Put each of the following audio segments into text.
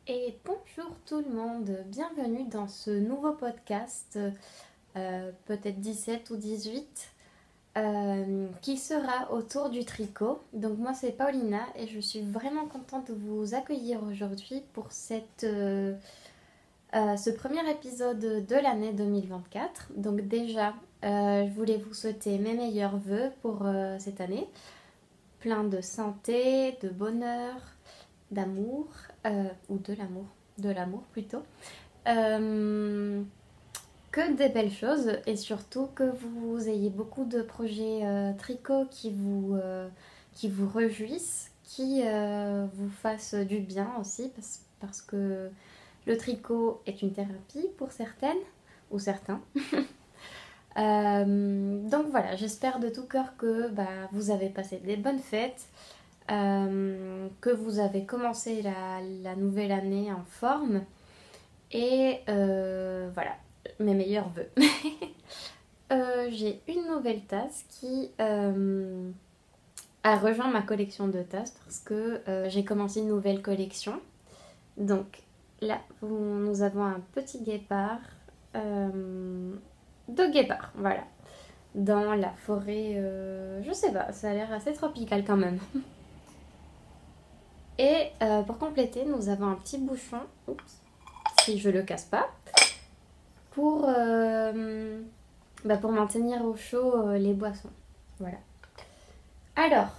Et bonjour tout le monde, bienvenue dans ce nouveau podcast, peut-être 17 ou 18, qui sera autour du tricot. Donc moi c'est Paulina et je suis vraiment contente de vous accueillir aujourd'hui pour ce premier épisode de l'année 2024. Donc déjà, je voulais vous souhaiter mes meilleurs vœux pour cette année. Plein de santé, de bonheur, d'amour, ou de l'amour plutôt. Euh, que des belles choses et surtout que vous ayez beaucoup de projets tricot qui vous réjouissent, qui vous fassent du bien aussi parce que le tricot est une thérapie pour certaines ou certains. Donc voilà, j'espère de tout cœur que vous avez passé des bonnes fêtes, que vous avez commencé la nouvelle année en forme et voilà, mes meilleurs vœux. J'ai une nouvelle tasse qui a rejoint ma collection de tasses parce que j'ai commencé une nouvelle collection. Donc là, nous avons un petit guépard, deux guépards, voilà, dans la forêt, je sais pas, ça a l'air assez tropical quand même. Et pour compléter, nous avons un petit bouchon, oups, si je le casse pas, pour, pour maintenir au chaud les boissons. Voilà. Alors,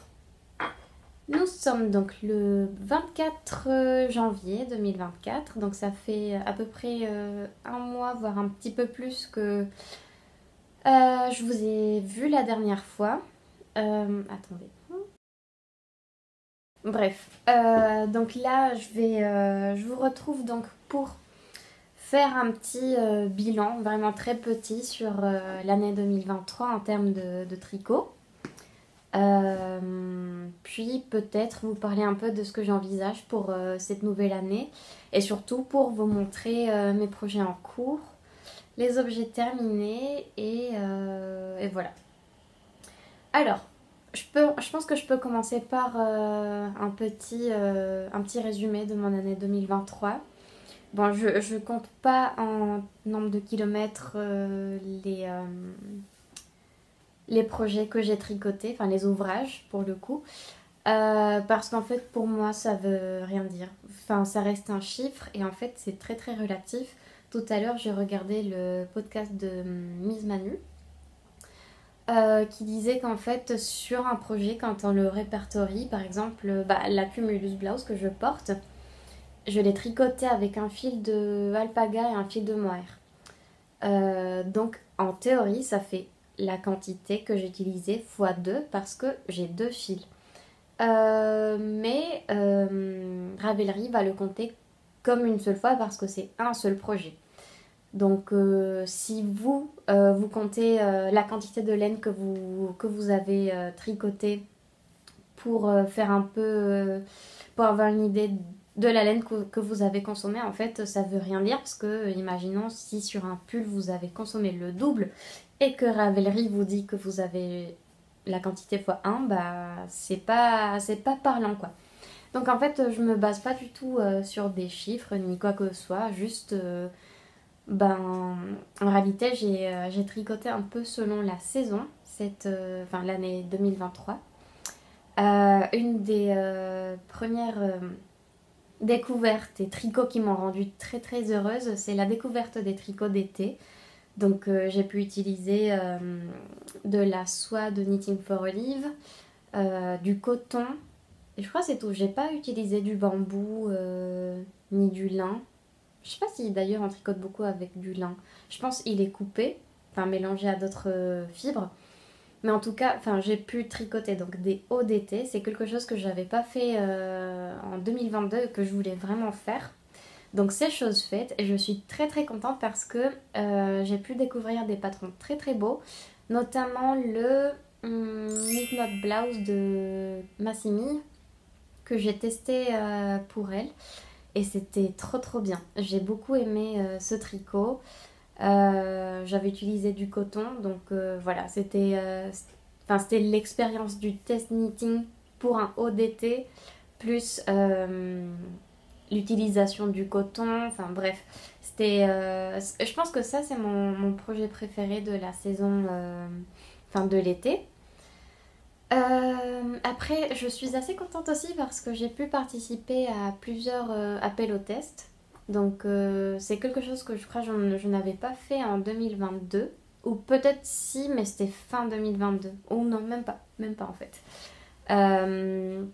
nous sommes donc le 24 janvier 2024, donc ça fait à peu près un mois, voire un petit peu plus que je vous ai vu la dernière fois. Attendez. Bref, donc là je vous retrouve donc pour faire un petit bilan vraiment très petit sur l'année 2023 en termes de tricot. Puis peut-être vous parler un peu de ce que j'envisage pour cette nouvelle année et surtout pour vous montrer mes projets en cours, les objets terminés et voilà. Alors, je pense que je peux commencer par un petit résumé de mon année 2023. Bon, je compte pas en nombre de kilomètres les projets que j'ai tricotés, enfin les ouvrages pour le coup. Parce qu'en fait, pour moi, ça veut rien dire. Enfin, ça reste un chiffre et en fait, c'est très très relatif. Tout à l'heure, j'ai regardé le podcast de Miss Manu qui disait qu'en fait, sur un projet, quand on le répertorie, par exemple, la Cumulus Blouse que je porte, je l'ai tricoté avec un fil de alpaga et un fil de mohair. Donc, en théorie, ça fait la quantité que j'ai utilisée fois 2 parce que j'ai deux fils. Mais Ravelry va le compter comme une seule fois parce que c'est un seul projet. Donc si vous comptez la quantité de laine que vous avez tricoté pour faire un peu, pour avoir une idée de la laine que vous avez consommée, en fait ça veut rien dire parce que imaginons si sur un pull vous avez consommé le double et que Ravelry vous dit que vous avez la quantité fois 1, c'est pas parlant quoi. Donc en fait je me base pas du tout sur des chiffres ni quoi que ce soit, juste en réalité j'ai tricoté un peu selon la saison, l'année 2023. Une des premières découvertes et tricots qui m'ont rendue très très heureuse, c'est la découverte des tricots d'été. Donc j'ai pu utiliser de la soie de Knitting for Olive, du coton, et je crois que c'est tout. J'ai pas utilisé du bambou ni du lin. Je sais pas si d'ailleurs on tricote beaucoup avec du lin. Je pense qu'il est coupé, enfin mélangé à d'autres fibres. Mais en tout cas, j'ai pu tricoter donc des hauts d'été. C'est quelque chose que j'avais pas fait en 2022 et que je voulais vraiment faire. Donc c'est chose faite et je suis très très contente parce que j'ai pu découvrir des patrons très très beaux, notamment le Knit Blouse de Massimi que j'ai testé pour elle et c'était trop trop bien. J'ai beaucoup aimé ce tricot. J'avais utilisé du coton donc voilà, c'était l'expérience du test knitting pour un haut d'été plus l'utilisation du coton, enfin bref. Je pense que ça, c'est mon projet préféré de la saison, enfin de l'été. Après, je suis assez contente aussi parce que j'ai pu participer à plusieurs appels au test. Donc, c'est quelque chose que je crois que je n'avais pas fait en 2022. Ou peut-être si, mais c'était fin 2022. Ou non, même pas en fait. Euh,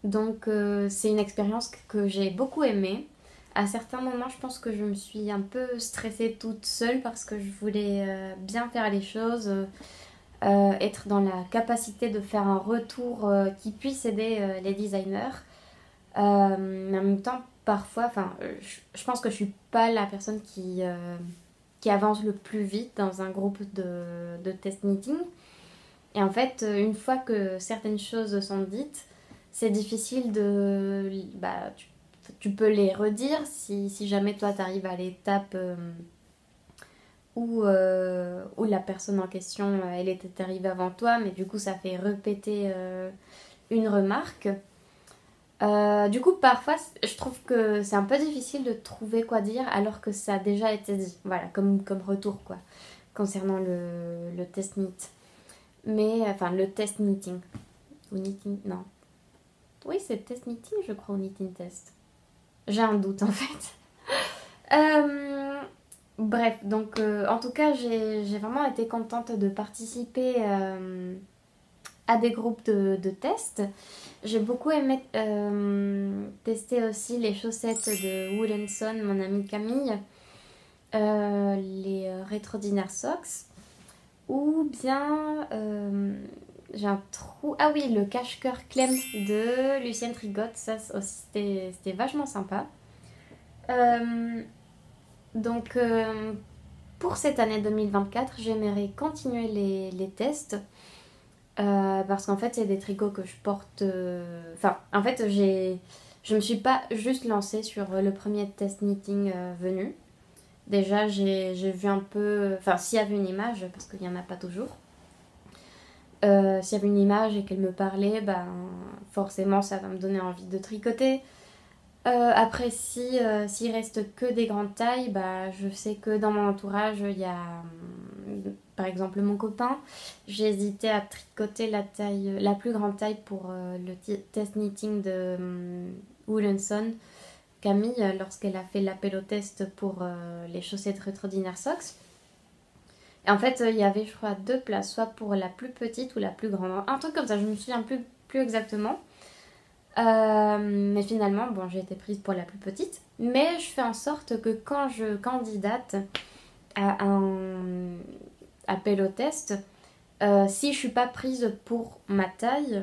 donc, c'est une expérience que j'ai beaucoup aimée. À certains moments, je pense que je me suis un peu stressée toute seule parce que je voulais bien faire les choses. Être dans la capacité de faire un retour qui puisse aider les designers. Mais en même temps, parfois, je pense que je suis pas la personne qui avance le plus vite dans un groupe de test meeting. Et en fait, une fois que certaines choses sont dites, c'est difficile de... Bah, tu peux les redire si jamais toi tu arrives à l'étape où la personne en question, elle était arrivée avant toi, mais du coup ça fait répéter une remarque. Du coup, parfois, je trouve que c'est un peu difficile de trouver quoi dire alors que ça a déjà été dit. Voilà, comme retour, quoi, concernant le test meet. Mais, enfin, le test meeting. Ou meeting, non. Oui, c'est test meeting, je crois, ou meeting test. J'ai un doute, en fait. Bref, donc, en tout cas, j'ai vraiment été contente de participer à des groupes de tests. J'ai beaucoup aimé tester aussi les chaussettes de Wool&Son, mon amie Camille, les Retro Dinner Socks, ou bien j'ai un trou. Ah oui, le cache-cœur Clem de Lucienne Trigotte, ça aussi c'était vachement sympa. Euh, donc pour cette année 2024, j'aimerais continuer les tests. Parce qu'en fait, c'est des tricots que je porte. Enfin, en fait, je me suis pas juste lancée sur le premier test meeting venu. Déjà, j'ai vu un peu. Enfin, s'il y avait une image, parce qu'il n'y en a pas toujours. S'il y avait une image et qu'elle me parlait, ben forcément, ça va me donner envie de tricoter. Après, s'il reste que des grandes tailles, bah, je sais que dans mon entourage, il y a par exemple mon copain. J'ai hésité à tricoter la plus grande taille pour le test knitting de Wool&Son. Camille, lorsqu'elle a fait l'appel au test pour les chaussettes Retro Dinner Socks. Et en fait, il y avait, je crois, deux places, soit pour la plus petite ou la plus grande. Un truc comme ça, je me souviens plus exactement. Mais finalement, bon, j'ai été prise pour la plus petite. Mais je fais en sorte que quand je candidate à un appel au test, si je suis pas prise pour ma taille,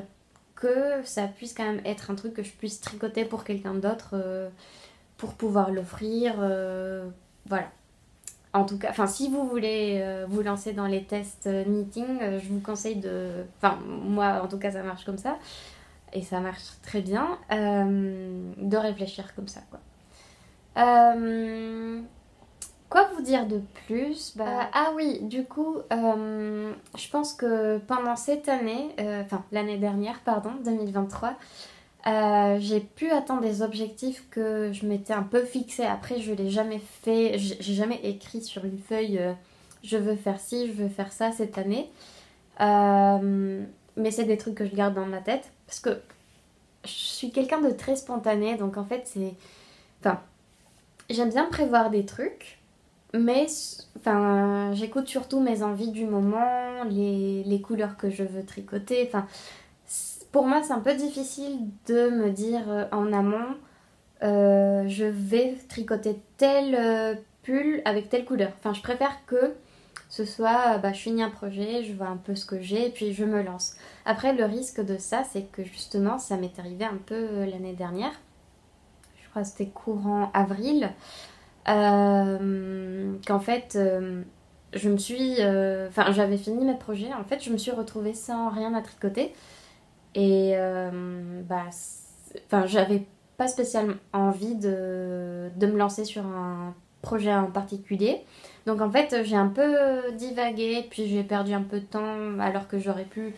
que ça puisse quand même être un truc que je puisse tricoter pour quelqu'un d'autre pour pouvoir l'offrir. Voilà. En tout cas, enfin, si vous voulez vous lancer dans les tests knitting, je vous conseille de... Enfin, moi, en tout cas, ça marche comme ça. Et ça marche très bien, de réfléchir comme ça, quoi. Quoi vous dire de plus? Ah oui, du coup, je pense que pendant cette année, enfin l'année dernière, pardon, 2023, j'ai pu atteindre des objectifs que je m'étais un peu fixés. Après, je l'ai jamais fait, j'ai jamais écrit sur une feuille, je veux faire ci, je veux faire ça cette année. Mais c'est des trucs que je garde dans ma tête parce que je suis quelqu'un de très spontané, donc en fait c'est... Enfin, j'aime bien prévoir des trucs, mais enfin, j'écoute surtout mes envies du moment, les couleurs que je veux tricoter. Enfin, pour moi c'est un peu difficile de me dire en amont, je vais tricoter tel pull avec telle couleur. Enfin, je préfère que ce soit, je finis un projet, je vois un peu ce que j'ai et puis je me lance. Après, le risque de ça, c'est que justement, ça m'est arrivé un peu l'année dernière. Je crois que c'était courant avril. Qu'en fait, je me suis... Enfin, j'avais fini mes projets. En fait, je me suis retrouvée sans rien à tricoter. Et enfin, j'avais pas spécialement envie de me lancer sur un projet en particulier. Donc en fait, j'ai un peu divagué, puis j'ai perdu un peu de temps alors que j'aurais pu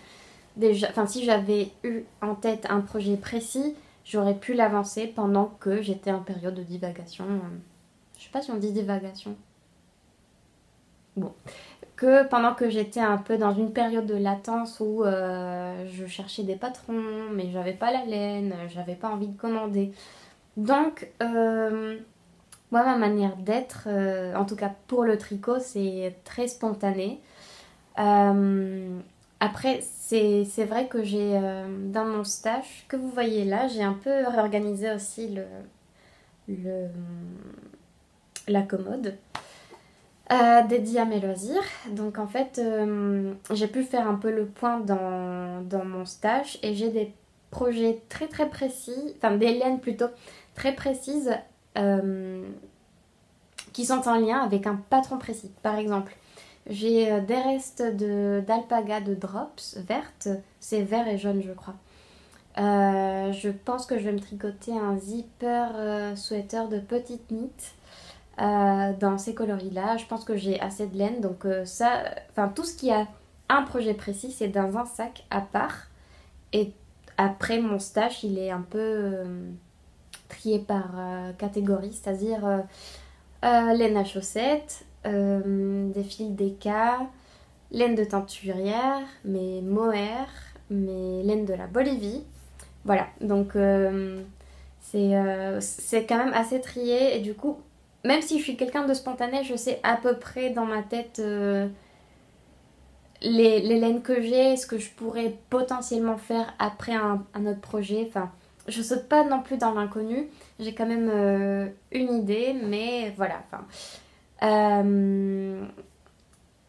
déjà... Enfin, si j'avais eu en tête un projet précis, j'aurais pu l'avancer pendant que j'étais en période de divagation. Je sais pas si on dit divagation. Bon, que pendant que j'étais un peu dans une période de latence où je cherchais des patrons, mais j'avais pas la laine, j'avais pas envie de commander. Donc, moi, ma manière d'être, en tout cas pour le tricot, c'est très spontané. Euh, Après, c'est vrai que j'ai dans mon stash, que vous voyez là, j'ai un peu réorganisé aussi le, la commode dédiée à mes loisirs. Donc en fait, j'ai pu faire un peu le point dans mon stash et j'ai des projets très très précis, enfin des laines plutôt très précises euh, qui sont en lien avec un patron précis. Par exemple, j'ai des restes d'alpaga de drops vertes, c'est vert et jaune je crois. Je pense que je vais me tricoter un zipper sweater de petite knit dans ces coloris-là. Je pense que j'ai assez de laine, donc ça, enfin tout ce qui a un projet précis, c'est dans un sac à part. Et après mon stash, il est un peu trié par catégorie, c'est-à-dire laine à chaussettes, des fils d'éca, laine de teinturière, mes mohair, mes laines de la Bolivie. Voilà, donc c'est quand même assez trié et du coup, même si je suis quelqu'un de spontané, je sais à peu près dans ma tête les laines que j'ai, ce que je pourrais potentiellement faire après un autre projet. Enfin, je saute pas non plus dans l'inconnu, j'ai quand même une idée, mais voilà, enfin, euh,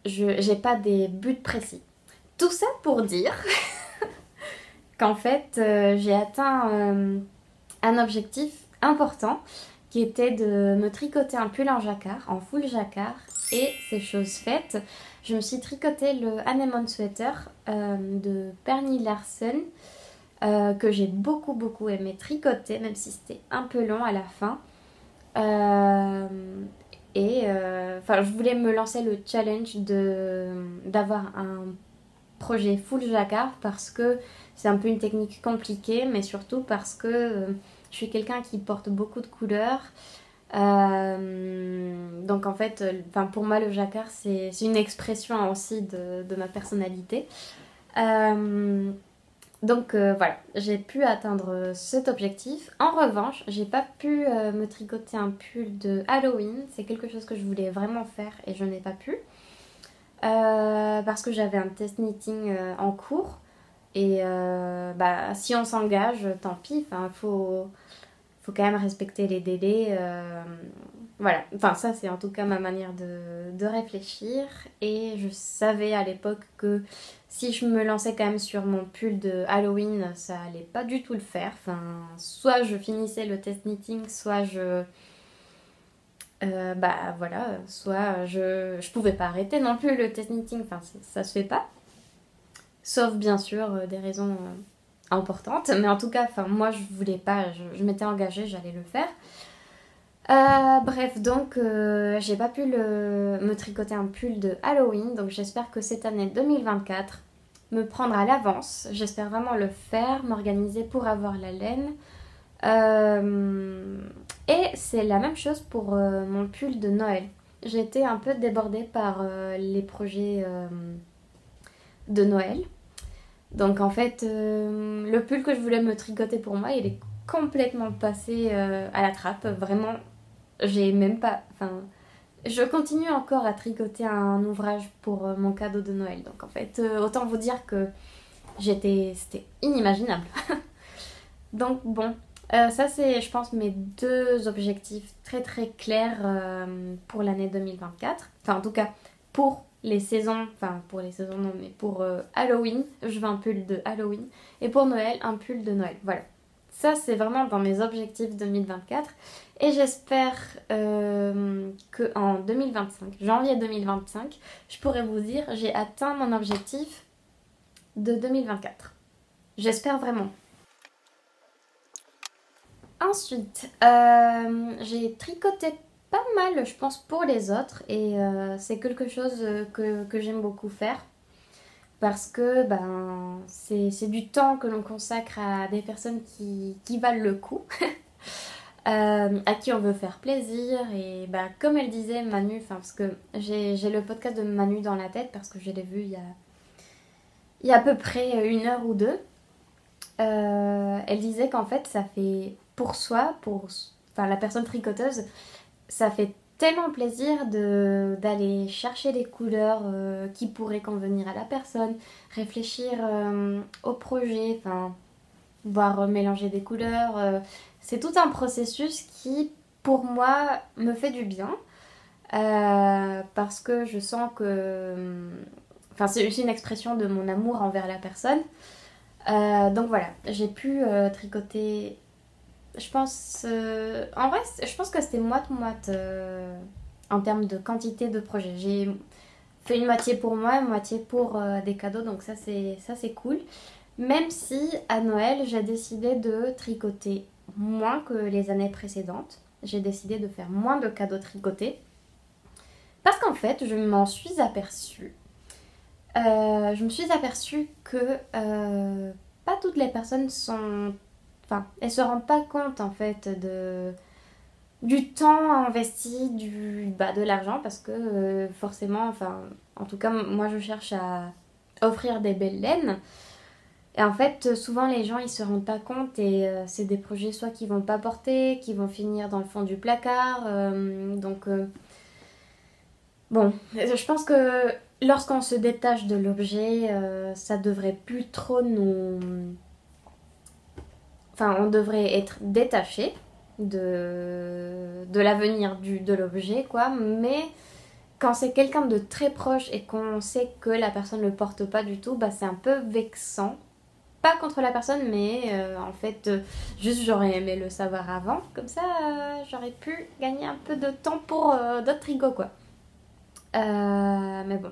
je j'ai pas des buts précis. Tout ça pour dire qu'en fait, j'ai atteint un objectif important qui était de me tricoter un pull en jacquard, en full jacquard, et c'est chose faite. Je me suis tricoté le Anemone Sweater de Perny Larsen que j'ai beaucoup beaucoup aimé tricoter, même si c'était un peu long à la fin. Euh, je voulais me lancer le challenge d'avoir un projet full jacquard parce que c'est un peu une technique compliquée, mais surtout parce que je suis quelqu'un qui porte beaucoup de couleurs. Donc en fait, pour moi le jacquard c'est une expression aussi de ma personnalité. Euh, voilà, j'ai pu atteindre cet objectif. En revanche, j'ai pas pu me tricoter un pull de Halloween. C'est quelque chose que je voulais vraiment faire et je n'ai pas pu. Parce que j'avais un test knitting en cours. Et si on s'engage, tant pis. Enfin, faut quand même respecter les délais. Voilà. Enfin, ça, c'est en tout cas ma manière de réfléchir. Et je savais à l'époque que si je me lançais quand même sur mon pull de Halloween, ça allait pas du tout le faire. Enfin, soit je finissais le test knitting, soit voilà, soit je pouvais pas arrêter non plus le test knitting. Enfin, ça se fait pas. Sauf bien sûr des raisons importantes. Mais en tout cas, moi je voulais pas, je m'étais engagée, j'allais le faire. Bref, donc j'ai pas pu me tricoter un pull de Halloween. Donc j'espère que cette année 2024 me prendre à l'avance. J'espère vraiment le faire, m'organiser pour avoir la laine. Et c'est la même chose pour mon pull de Noël. J'ai été un peu débordée par les projets de Noël. Donc en fait, le pull que je voulais me tricoter pour moi, il est complètement passé à la trappe. Vraiment, j'ai même pas... Enfin, je continue encore à tricoter un ouvrage pour mon cadeau de Noël. Donc en fait, autant vous dire que c'était inimaginable. Donc bon, ça c'est, je pense, mes deux objectifs très très clairs pour l'année 2024. Enfin, en tout cas, pour les saisons, enfin pour les saisons non, mais pour Halloween, je veux un pull de Halloween. Et pour Noël, un pull de Noël. Voilà. Ça, c'est vraiment dans mes objectifs 2024. Et j'espère qu'en 2025, janvier 2025, je pourrai vous dire, j'ai atteint mon objectif de 2024. J'espère vraiment. Ensuite, j'ai tricoté pas mal, je pense, pour les autres. Et c'est quelque chose que j'aime beaucoup faire. parce que c'est du temps que l'on consacre à des personnes qui valent le coup, à qui on veut faire plaisir. Et comme elle disait, Manu, parce que j'ai le podcast de Manu dans la tête parce que je l'ai vu il y a à peu près 1 heure ou deux. Elle disait qu'en fait ça fait pour soi, la personne tricoteuse, ça fait tellement plaisir d'aller chercher des couleurs qui pourraient convenir à la personne, réfléchir au projet, voir mélanger des couleurs. C'est tout un processus qui, pour moi, me fait du bien. Parce que je sens que... c'est une expression de mon amour envers la personne. Donc voilà, j'ai pu tricoter... Je pense... en vrai, je pense que c'était moite-moite en termes de quantité de projets. J'ai fait une moitié pour moi, une moitié pour des cadeaux, donc ça c'est cool. Même si à Noël, j'ai décidé de tricoter moins que les années précédentes. J'ai décidé de faire moins de cadeaux tricotés. Parce qu'en fait, je m'en suis aperçue. Je me suis aperçue que pas toutes les personnes sont... elles se rendent pas compte en fait du temps investi, de l'argent, parce que forcément, en tout cas, moi je cherche à offrir des belles laines. Et en fait, souvent les gens ils se rendent pas compte et c'est des projets soit qui vont pas porter, qui vont finir dans le fond du placard. Bon, je pense que lorsqu'on se détache de l'objet, ça devrait plus trop nous... on devrait être détaché de l'avenir de l'objet, quoi. Mais quand c'est quelqu'un de très proche et qu'on sait que la personne ne le porte pas du tout, c'est un peu vexant. Pas contre la personne, mais en fait, juste j'aurais aimé le savoir avant. Comme ça, j'aurais pu gagner un peu de temps pour d'autres tricots, quoi. Mais bon,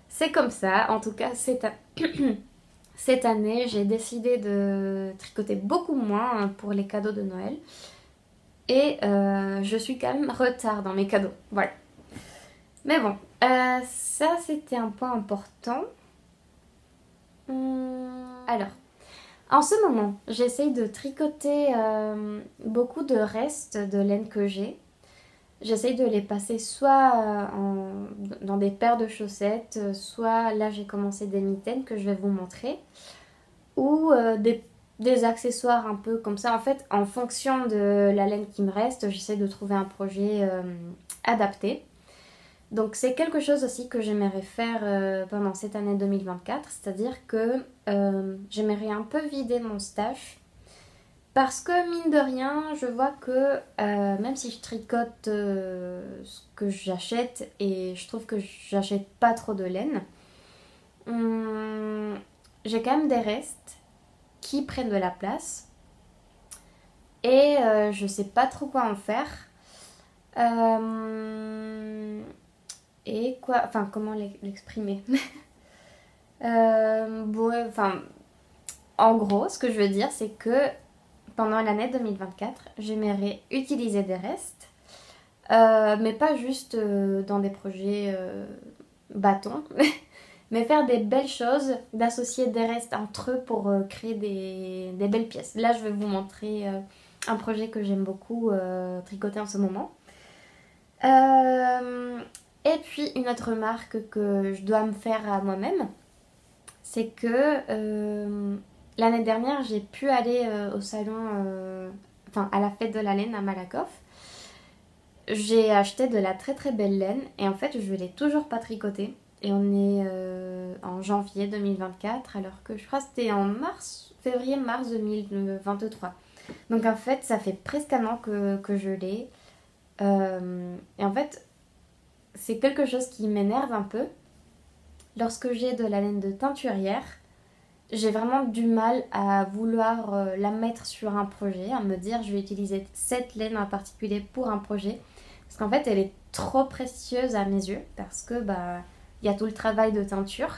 c'est comme ça. En tout cas, cette année, j'ai décidé de tricoter beaucoup moins pour les cadeaux de Noël. Et je suis quand même en retard dans mes cadeaux. Voilà. Mais bon, ça c'était un point important. Alors, en ce moment, j'essaye de tricoter beaucoup de restes de laine que j'ai. J'essaye de les passer soit dans des paires de chaussettes, soit là j'ai commencé des mitaines que je vais vous montrer, ou des accessoires un peu comme ça. En fait, en fonction de la laine qui me reste, j'essaie de trouver un projet adapté. Donc c'est quelque chose aussi que j'aimerais faire pendant cette année 2024, c'est-à-dire que j'aimerais un peu vider mon stash. Parce que mine de rien, je vois que même si je tricote ce que j'achète et je trouve que j'achète pas trop de laine, j'ai quand même des restes qui prennent de la place et je sais pas trop quoi en faire. Et quoi, comment l'exprimer. En gros, ce que je veux dire, c'est que pendant l'année 2024, j'aimerais utiliser des restes, mais pas juste dans des projets bâtons, mais faire des belles choses, d'associer des restes entre eux pour créer des belles pièces. Là, je vais vous montrer un projet que j'aime beaucoup tricoter en ce moment. Et puis, une autre remarque que je dois me faire à moi-même, c'est que... l'année dernière, j'ai pu aller au salon, à la fête de la laine à Malakoff. J'ai acheté de la très très belle laine et en fait, je ne l'ai toujours pas tricotée. Et on est en janvier 2024, alors que je crois que c'était en février-mars 2023. Donc en fait, ça fait presque 1 an que je l'ai. Et en fait, c'est quelque chose qui m'énerve un peu. Lorsque j'ai de la laine de teinturière, j'ai vraiment du mal à vouloir la mettre sur un projet, à me dire je vais utiliser cette laine en particulier pour un projet. Parce qu'en fait, elle est trop précieuse à mes yeux parce que y a tout le travail de teinture.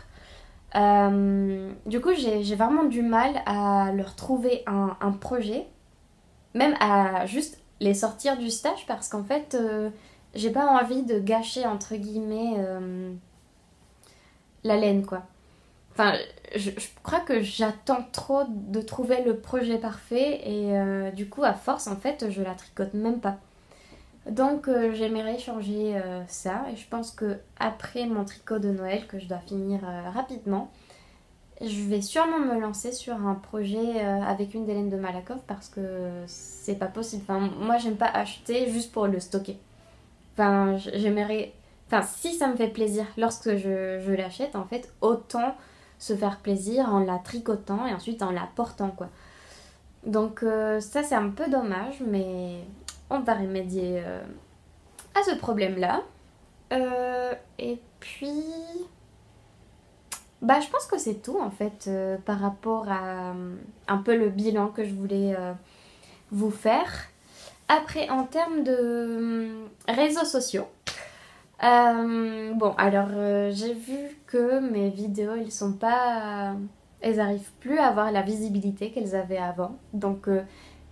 Du coup, j'ai vraiment du mal à leur trouver un projet, même à juste les sortir du stage parce qu'en fait, j'ai pas envie de gâcher entre guillemets la laine, quoi. Enfin, je crois que j'attends trop de trouver le projet parfait et du coup, à force, en fait, je la tricote même pas. Donc, j'aimerais changer ça et je pense que après mon tricot de Noël, que je dois finir rapidement, je vais sûrement me lancer sur un projet avec une des laines de Malakoff parce que c'est pas possible. Enfin, moi, j'aime pas acheter juste pour le stocker. Enfin, j'aimerais. Enfin, si ça me fait plaisir lorsque je l'achète, en fait, autant se faire plaisir en la tricotant et ensuite en la portant, quoi. Donc, ça, c'est un peu dommage, mais on va remédier à ce problème-là. Et puis. Bah, je pense que c'est tout, en fait, par rapport à un peu le bilan que je voulais vous faire. Après, en termes de réseaux sociaux. Bon, alors j'ai vu que mes vidéos, elles arrivent plus à avoir la visibilité qu'elles avaient avant. Donc,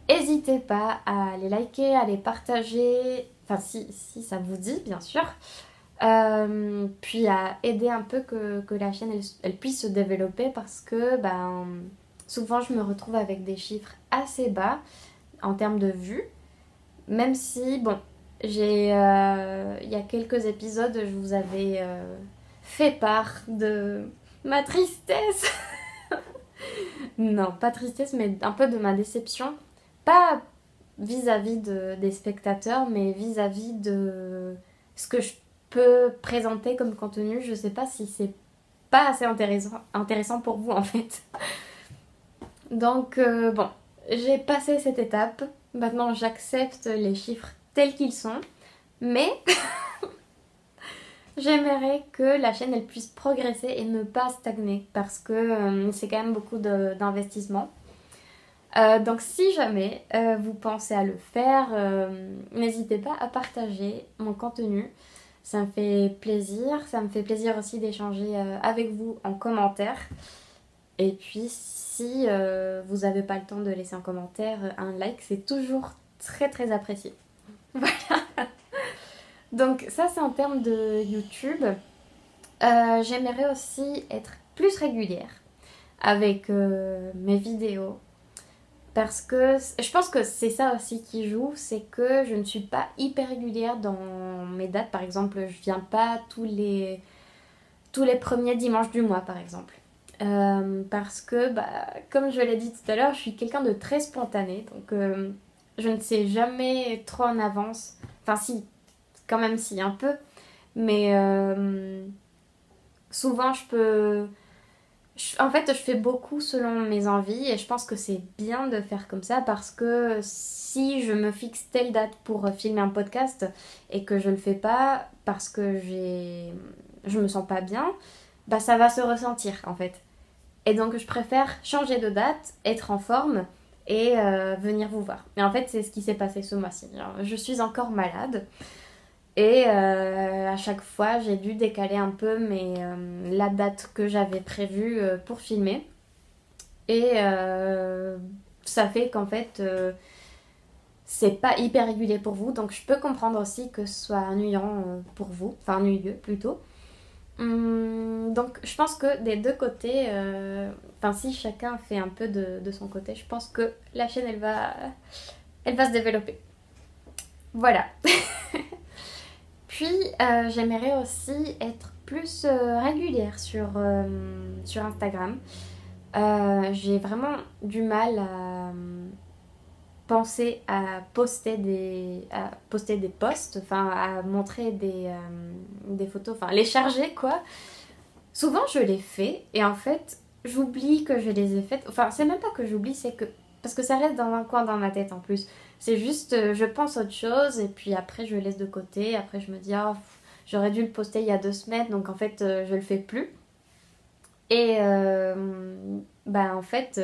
n'hésitez pas à les liker, à les partager. Enfin, si ça vous dit, bien sûr. Puis à aider un peu que la chaîne elle puisse se développer parce que ben, souvent je me retrouve avec des chiffres assez bas en termes de vues. Même si, bon, il y a quelques épisodes, je vous avais fait part de ma tristesse. Non, pas tristesse, mais un peu de ma déception. Pas vis-à-vis des spectateurs, mais vis-à-vis de ce que je peux présenter comme contenu. Je sais pas si c'est pas assez intéressant pour vous en fait. Donc, bon, j'ai passé cette étape. Maintenant, j'accepte les chiffres tels qu'ils sont. Mais j'aimerais que la chaîne elle puisse progresser et ne pas stagner parce que c'est quand même beaucoup d'investissement. Donc si jamais vous pensez à le faire, n'hésitez pas à partager mon contenu. Ça me fait plaisir. Ça me fait plaisir aussi d'échanger avec vous en commentaire. Et puis si vous n'avez pas le temps de laisser un commentaire, un like, c'est toujours très très apprécié. Voilà. Donc ça c'est en termes de YouTube. J'aimerais aussi être plus régulière avec mes vidéos. Parce que je pense que c'est ça aussi qui joue, c'est que je ne suis pas hyper régulière dans mes dates. Par exemple, je viens pas tous les premiers dimanches du mois, par exemple. Parce que, bah, comme je l'ai dit tout à l'heure, je suis quelqu'un de très spontané. Donc, je ne sais jamais trop en avance. Enfin, si, quand même, si, un peu. Mais souvent, en fait, je fais beaucoup selon mes envies et je pense que c'est bien de faire comme ça parce que si je me fixe telle date pour filmer un podcast et que je le fais pas parce que je me sens pas bien, bah ça va se ressentir en fait. Et donc je préfère changer de date, être en forme et venir vous voir. Et en fait, c'est ce qui s'est passé ce mois-ci. Alors, je suis encore malade. Et à chaque fois, j'ai dû décaler un peu la date que j'avais prévue pour filmer. Et ça fait qu'en fait, c'est pas hyper régulier pour vous. Donc je peux comprendre aussi que ce soit ennuyant pour vous. Enfin, ennuyeux plutôt. Donc je pense que des deux côtés, enfin si chacun fait un peu de son côté, je pense que la chaîne, elle va se développer. Voilà. Puis j'aimerais aussi être plus régulière sur Instagram. J'ai vraiment du mal à penser à poster des posts, enfin à montrer des photos, enfin les charger quoi. Souvent je les fais et en fait j'oublie que je les ai faites. Enfin c'est même pas que j'oublie, c'est que parce que ça reste dans un coin dans ma tête en plus. C'est juste, je pense autre chose et puis après je laisse de côté. Après je me dis, ah, j'aurais dû le poster il y a 2 semaines, donc en fait je le fais plus. Et bah en fait,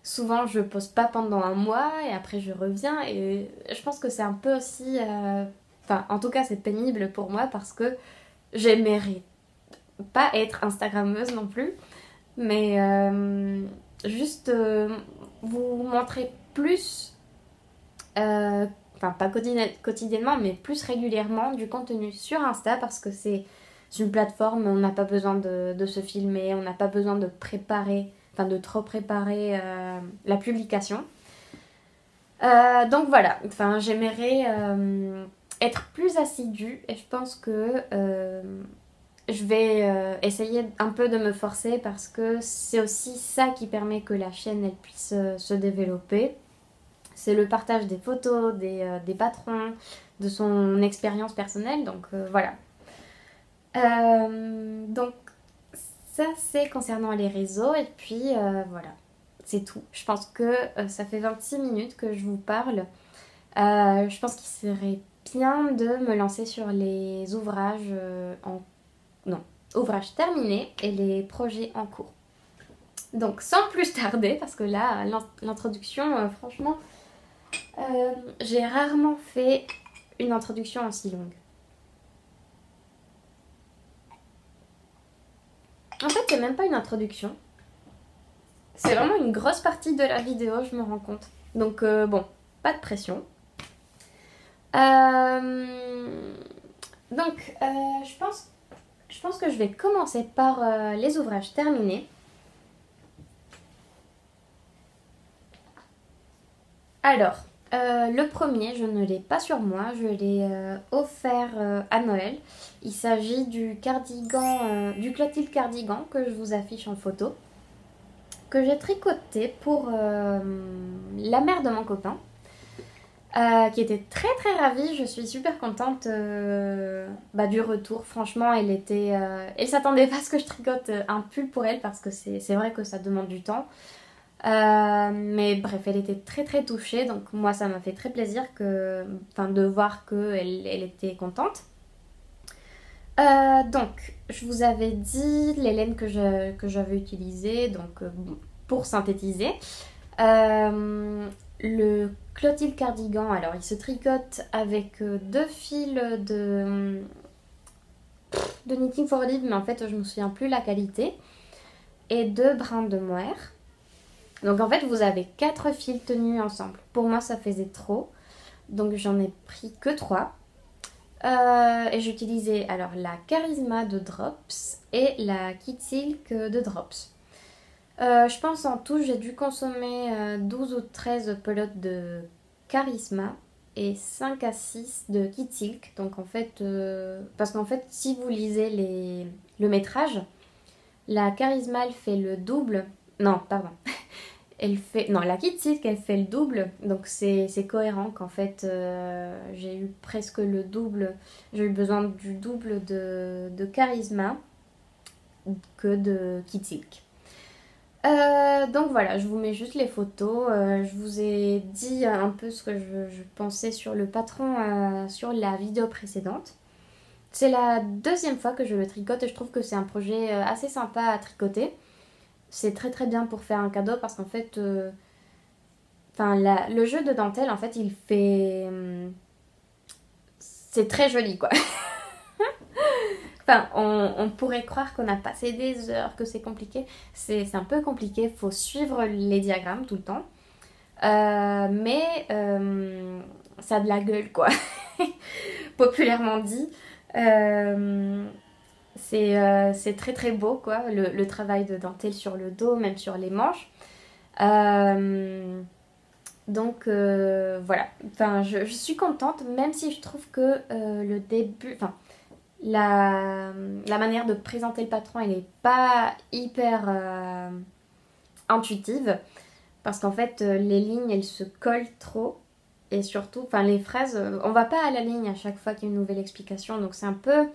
souvent je poste pas pendant un mois et après je reviens. Et je pense que c'est un peu aussi, enfin en tout cas c'est pénible pour moi parce que j'aimerais pas être Instagrammeuse non plus, mais juste vous montrer plus enfin pas quotidiennement mais plus régulièrement du contenu sur Insta parce que c'est une plateforme, on n'a pas besoin de se filmer, on n'a pas besoin de préparer, enfin de trop préparer la publication. Donc voilà, enfin, j'aimerais être plus assidue et je pense que je vais essayer un peu de me forcer parce que c'est aussi ça qui permet que la chaîne elle puisse se développer. C'est le partage des photos, des patrons, de son expérience personnelle, donc voilà. Donc ça c'est concernant les réseaux et puis voilà, c'est tout. Je pense que ça fait 26 minutes que je vous parle. Je pense qu'il serait bien de me lancer sur les ouvrages non, ouvrages terminés et les projets en cours. Donc sans plus tarder, parce que là, l'introduction, franchement, j'ai rarement fait une introduction aussi longue. En fait, c'est même pas une introduction. C'est vraiment une grosse partie de la vidéo, je me rends compte. Donc bon, pas de pression. Donc, je pense que je vais commencer par les ouvrages terminés. Alors, le premier, je ne l'ai pas sur moi, je l'ai offert à Noël. Il s'agit du cardigan, du Clotilde cardigan que je vous affiche en photo, que j'ai tricoté pour la mère de mon copain, qui était très très ravie. Je suis super contente du retour. Franchement, elle s'attendait pas à ce que je tricote un pull pour elle parce que c'est vrai que ça demande du temps. Mais bref, elle était très très touchée, donc moi ça m'a fait très plaisir de voir qu'elle était contente. Donc, je vous avais dit les laines que j'avais utilisées, donc pour synthétiser. Le Clotilde cardigan, alors il se tricote avec deux fils de Knitting for Live, mais en fait je me souviens plus la qualité, et deux brins de mohair. Donc en fait vous avez 4 fils tenus ensemble. Pour moi ça faisait trop, donc j'en ai pris que 3. Et j'ai utilisé alors la Charisma de Drops et la Kit Silk de Drops. Je pense en tout j'ai dû consommer 12 ou 13 pelotes de Charisma et 5 à 6 de Kit Silk. Donc en fait, parce qu'en fait si vous lisez le métrage, la Charisma elle fait le double. Non, pardon. La Kit Silk elle fait le double, donc c'est cohérent qu'en fait j'ai eu presque le double, j'ai eu besoin du double de Charisma que de Kit Silk. Donc voilà, je vous mets juste les photos. Je vous ai dit un peu ce que je pensais sur le patron sur la vidéo précédente. C'est la deuxième fois que je le tricote et je trouve que c'est un projet assez sympa à tricoter. C'est très très bien pour faire un cadeau parce qu'en fait, le jeu de dentelle, en fait, il fait... c'est très joli quoi. Enfin, on pourrait croire qu'on a passé des heures, que c'est compliqué. C'est un peu compliqué, il faut suivre les diagrammes tout le temps. Mais ça a de la gueule quoi, populairement dit. C'est très très beau quoi, le travail de dentelle sur le dos, même sur les manches. Donc voilà, enfin, je suis contente, même si je trouve que le début, enfin la manière de présenter le patron elle n'est pas hyper intuitive parce qu'en fait les lignes elles se collent trop et surtout, enfin les phrases, on va pas à la ligne à chaque fois qu'il y a une nouvelle explication, donc c'est un peu...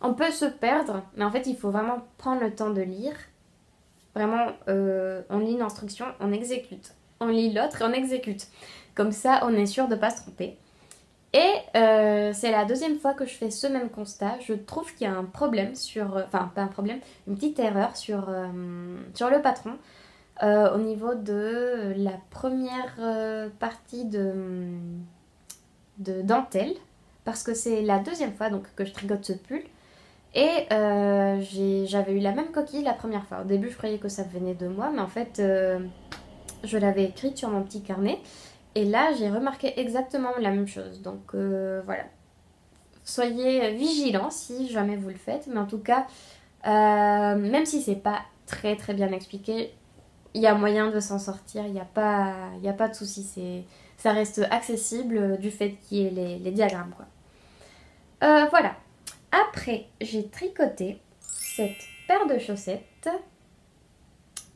On peut se perdre, mais en fait, il faut vraiment prendre le temps de lire. Vraiment, on lit une instruction, on exécute. On lit l'autre et on exécute. Comme ça, on est sûr de ne pas se tromper. Et c'est la deuxième fois que je fais ce même constat. Je trouve qu'il y a un problème sur... Enfin, pas un problème, une petite erreur sur le patron. Au niveau de la première partie de dentelle. Parce que c'est la deuxième fois donc, que je tricote ce pull. Et j'avais eu la même coquille la première fois. Au début, je croyais que ça venait de moi, mais en fait, je l'avais écrite sur mon petit carnet. Et là, j'ai remarqué exactement la même chose. Donc voilà. soyez vigilants si jamais vous le faites. Mais en tout cas, même si c'est pas très très bien expliqué, il y a moyen de s'en sortir. Il y a pas de souci. Ça reste accessible du fait qu'il y ait les diagrammes, quoi. Voilà. Après, j'ai tricoté cette paire de chaussettes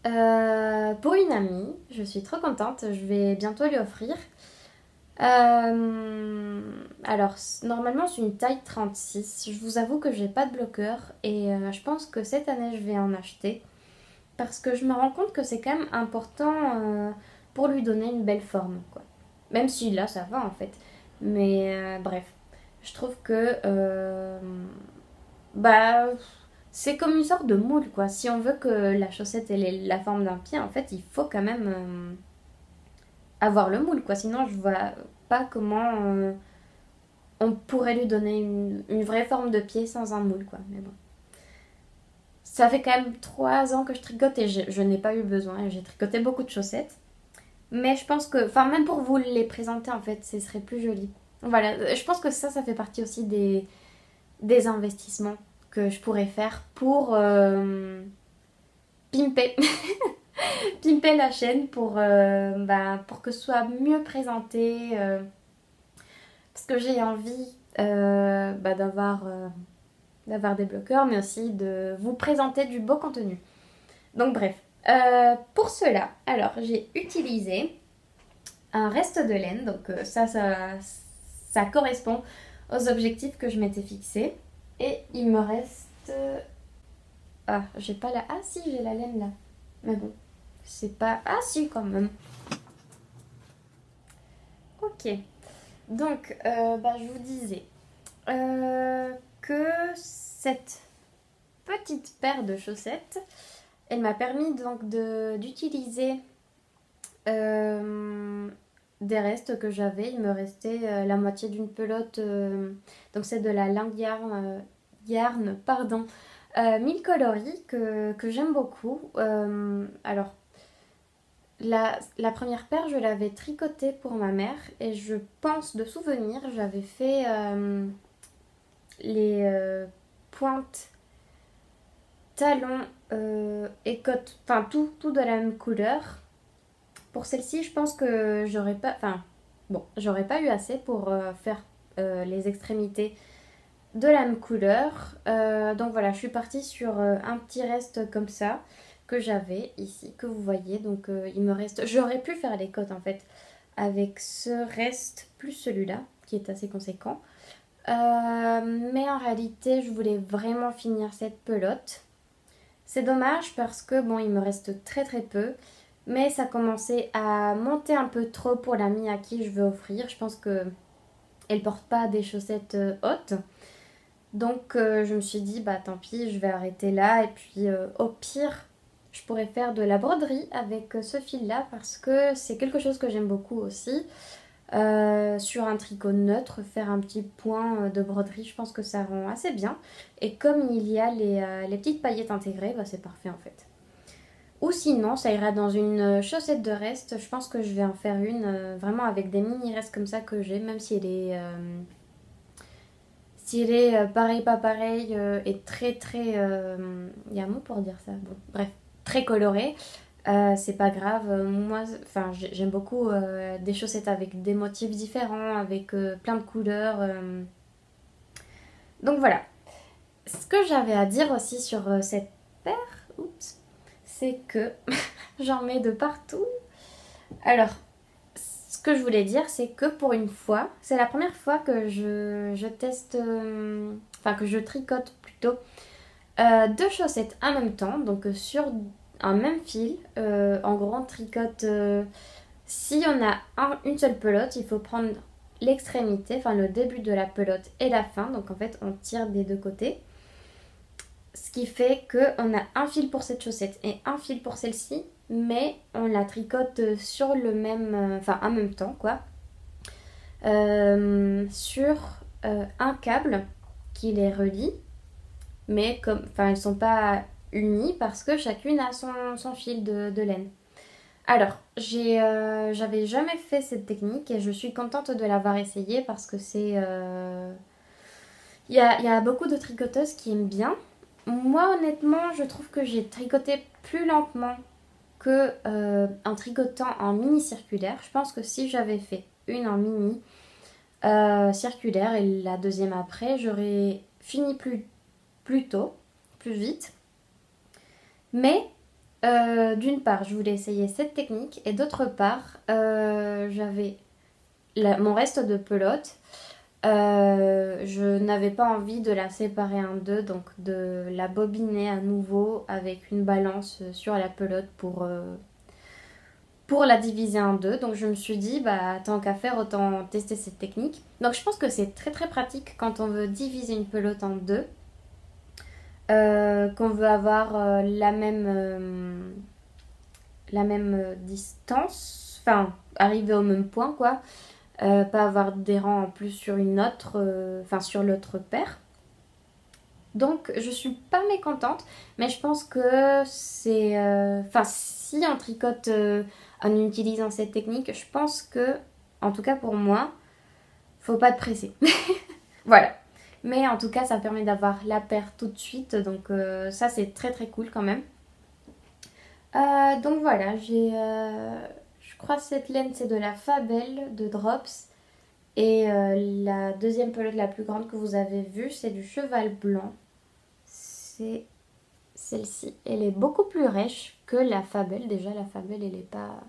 pour une amie. Je suis trop contente. Je vais bientôt lui offrir. Alors, normalement, c'est une taille 36. Je vous avoue que j'ai pas de bloqueur et je pense que cette année, je vais en acheter parce que je me rends compte que c'est quand même important pour lui donner une belle forme, quoi. Même si là, ça va en fait. Mais bref, je trouve que bah, c'est comme une sorte de moule, quoi. Si on veut que la chaussette elle ait la forme d'un pied, en fait, il faut quand même avoir le moule, quoi. Sinon, je vois pas comment on pourrait lui donner une vraie forme de pied sans un moule, quoi. Mais bon. Ça fait quand même 3 ans que je tricote et je n'ai pas eu besoin. J'ai tricoté beaucoup de chaussettes. Mais je pense que, enfin, même pour vous les présenter, en fait, ce serait plus joli. Voilà, je pense que ça fait partie aussi des investissements que je pourrais faire pour pimper. Pimper la chaîne pour que ce soit mieux présenté. Parce que j'ai envie d'avoir des bloqueurs, mais aussi de vous présenter du beau contenu. Donc bref, pour cela, alors j'ai utilisé un reste de laine, donc ça correspond aux objectifs que je m'étais fixés. Et il me reste... Ah, j'ai pas la... Ah si, j'ai la laine là. Mais bon, c'est pas... Ah si, quand même. Ok. Donc, je vous disais que cette petite paire de chaussettes, elle m'a permis donc d'utiliser des restes que j'avais. Il me restait la moitié d'une pelote, donc c'est de la langue yarn, pardon, 1000 coloris que j'aime beaucoup. Alors, la première paire, je l'avais tricotée pour ma mère et je pense de souvenir, j'avais fait les pointes, talons et côtes, enfin tout de la même couleur. Pour celle-ci, je pense que j'aurais pas eu assez pour faire les extrémités de la même couleur. Donc voilà, je suis partie sur un petit reste comme ça que j'avais ici, que vous voyez. Donc il me reste... J'aurais pu faire les côtes en fait avec ce reste plus celui-là qui est assez conséquent. Mais en réalité, je voulais vraiment finir cette pelote. C'est dommage parce que bon, il me reste très très peu. Mais ça commençait à monter un peu trop pour l'amie à qui je veux offrir. Je pense que elle porte pas des chaussettes hautes. Donc je me suis dit, bah tant pis, je vais arrêter là. Et puis au pire, je pourrais faire de la broderie avec ce fil-là parce que c'est quelque chose que j'aime beaucoup aussi. Sur un tricot neutre, faire un petit point de broderie, je pense que ça rend assez bien. Et comme il y a les petites paillettes intégrées, bah, c'est parfait en fait. Ou sinon, ça ira dans une chaussette de reste. Je pense que je vais en faire une vraiment avec des mini restes comme ça que j'ai, même si elle est pareil, pas pareil et très très... Il y a un mot pour dire ça. Bon, bref, très colorée. C'est pas grave. Moi, enfin, j'aime beaucoup des chaussettes avec des motifs différents, avec plein de couleurs. Donc voilà. Ce que j'avais à dire aussi sur cette paire, oups, c'est que j'en mets de partout. Alors, ce que je voulais dire, c'est que pour une fois, c'est la première fois que je teste, enfin que je tricote plutôt, deux chaussettes en même temps, donc sur un même fil. En gros, on tricote, si on a une seule pelote, il faut prendre l'extrémité, enfin le début de la pelote et la fin, donc en fait on tire des deux côtés. Ce qui fait qu'on a un fil pour cette chaussette et un fil pour celle-ci, mais on la tricote sur le même, enfin en même temps quoi, sur un câble qui les relie, mais comme, enfin elles sont pas unies parce que chacune a son fil de laine. Alors, j'avais jamais fait cette technique et je suis contente de l'avoir essayée parce que Il y a beaucoup de tricoteuses qui aiment bien. Moi, honnêtement, je trouve que j'ai tricoté plus lentement que en tricotant en mini circulaire. Je pense que si j'avais fait une en mini circulaire et la deuxième après, j'aurais fini plus tôt, plus vite. Mais d'une part, je voulais essayer cette technique et d'autre part, j'avais mon reste de pelote. Je n'avais pas envie de la séparer en deux, donc de la bobiner à nouveau avec une balance sur la pelote pour la diviser en deux. Donc je me suis dit, bah tant qu'à faire, autant tester cette technique. Donc je pense que c'est très très pratique quand on veut diviser une pelote en deux, qu'on veut avoir la même distance, enfin arriver au même point quoi. Pas avoir des rangs en plus sur une autre, enfin sur l'autre paire. Donc je suis pas mécontente, mais je pense que c'est, enfin si on tricote en utilisant cette technique, je pense que, en tout cas pour moi, faut pas te presser. Voilà. Mais en tout cas, ça permet d'avoir la paire tout de suite, donc ça c'est très très cool quand même. Donc voilà, je crois que cette laine c'est de la Fabel de Drops. Et la deuxième pelote la plus grande que vous avez vue, c'est du cheval blanc. C'est celle-ci. Elle est beaucoup plus rêche que la Fabel. Déjà, la Fabel, elle est pas...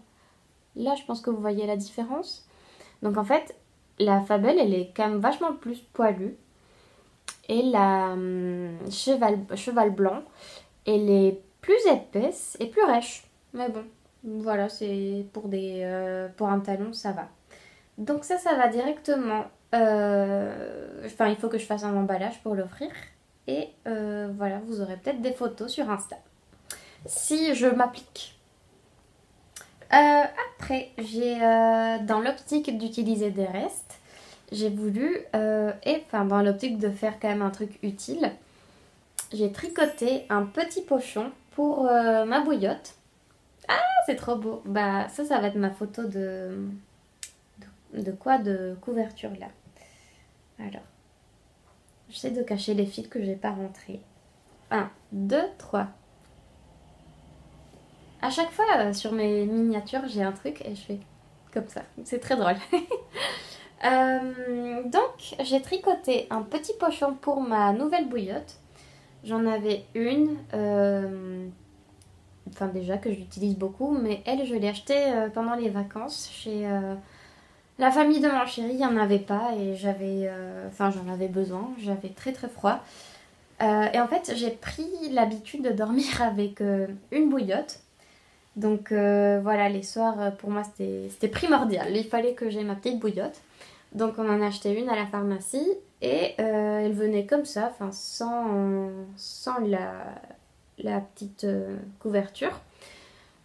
Là, je pense que vous voyez la différence. Donc en fait, la Fabel, elle est quand même vachement plus poilue. Et la cheval blanc, elle est plus épaisse et plus rêche. Mais bon, voilà, c'est pour un talon, ça va. Donc ça va directement... Enfin, il faut que je fasse un emballage pour l'offrir. Et voilà, vous aurez peut-être des photos sur Insta. Si je m'applique. Après, j'ai dans l'optique d'utiliser des restes, j'ai voulu, et enfin dans l'optique de faire quand même un truc utile, j'ai tricoté un petit pochon pour ma bouillotte. Ah, c'est trop beau. Bah ça va être ma photo de quoi? De couverture là. Alors, j'essaie de cacher les fils que j'ai pas rentrés. 1, 2, 3. À chaque fois sur mes miniatures, j'ai un truc et je fais comme ça. C'est très drôle. Donc, j'ai tricoté un petit pochon pour ma nouvelle bouillotte. J'en avais une, enfin déjà que j'utilise beaucoup, mais elle, je l'ai achetée pendant les vacances chez la famille de mon chéri. Il n'y en avait pas et j'en avais besoin. J'avais très très froid. Et en fait, j'ai pris l'habitude de dormir avec une bouillotte. Donc voilà, les soirs, pour moi, c'était primordial. Il fallait que j'aie ma petite bouillotte. Donc on en a acheté une à la pharmacie et elle venait comme ça, enfin sans la petite couverture.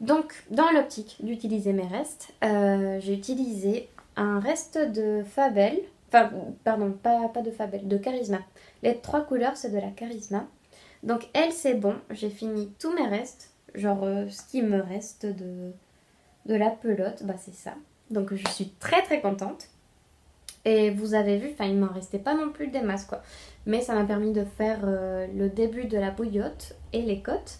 Donc dans l'optique d'utiliser mes restes, j'ai utilisé un reste de Fabel, enfin pardon, pas de Fabel, de Charisma. Les 3 couleurs c'est de la Charisma. Donc elle c'est bon, j'ai fini tous mes restes, genre ce qui me reste de la pelote, bah c'est ça. Donc je suis très très contente. Et vous avez vu, enfin il m'en restait pas non plus des masses quoi. Mais ça m'a permis de faire le début de la bouillotte et les côtes.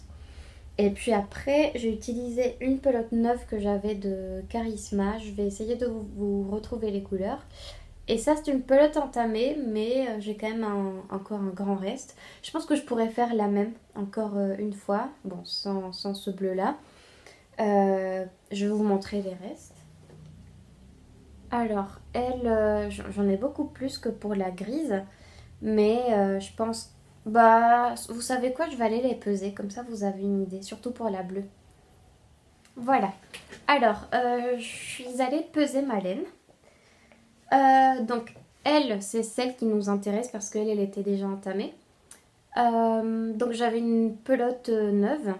Et puis après, j'ai utilisé une pelote neuve que j'avais de Charisma. Je vais essayer de vous retrouver les couleurs. Et ça, c'est une pelote entamée, mais j'ai quand même encore un grand reste. Je pense que je pourrais faire la même encore une fois. Bon, sans ce bleu-là. Je vais vous montrer les restes. Alors, elle, j'en ai beaucoup plus que pour la grise. Mais je pense... Bah, vous savez quoi, je vais aller les peser. Comme ça, vous avez une idée. Surtout pour la bleue. Voilà. Alors, je suis allée peser ma laine. Donc, elle, c'est celle qui nous intéresse parce qu'elle, elle était déjà entamée. Donc, j'avais une pelote neuve.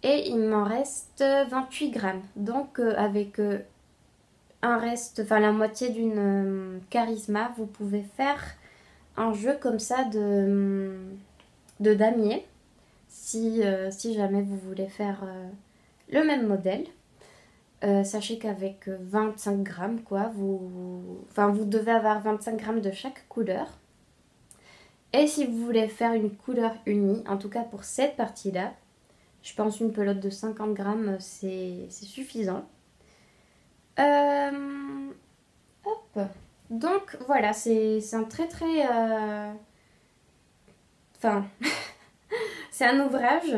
Et il m'en reste 28 grammes. Donc, avec un reste, enfin la moitié d'une Charisma, vous pouvez faire un jeu comme ça de damier. Si jamais vous voulez faire le même modèle. Sachez qu'avec 25 grammes, quoi, vous devez avoir 25 grammes de chaque couleur. Et si vous voulez faire une couleur unie, en tout cas pour cette partie-là, je pense une pelote de 50 grammes, c'est suffisant. Hop. Donc voilà, c'est un très très... Enfin, c'est un ouvrage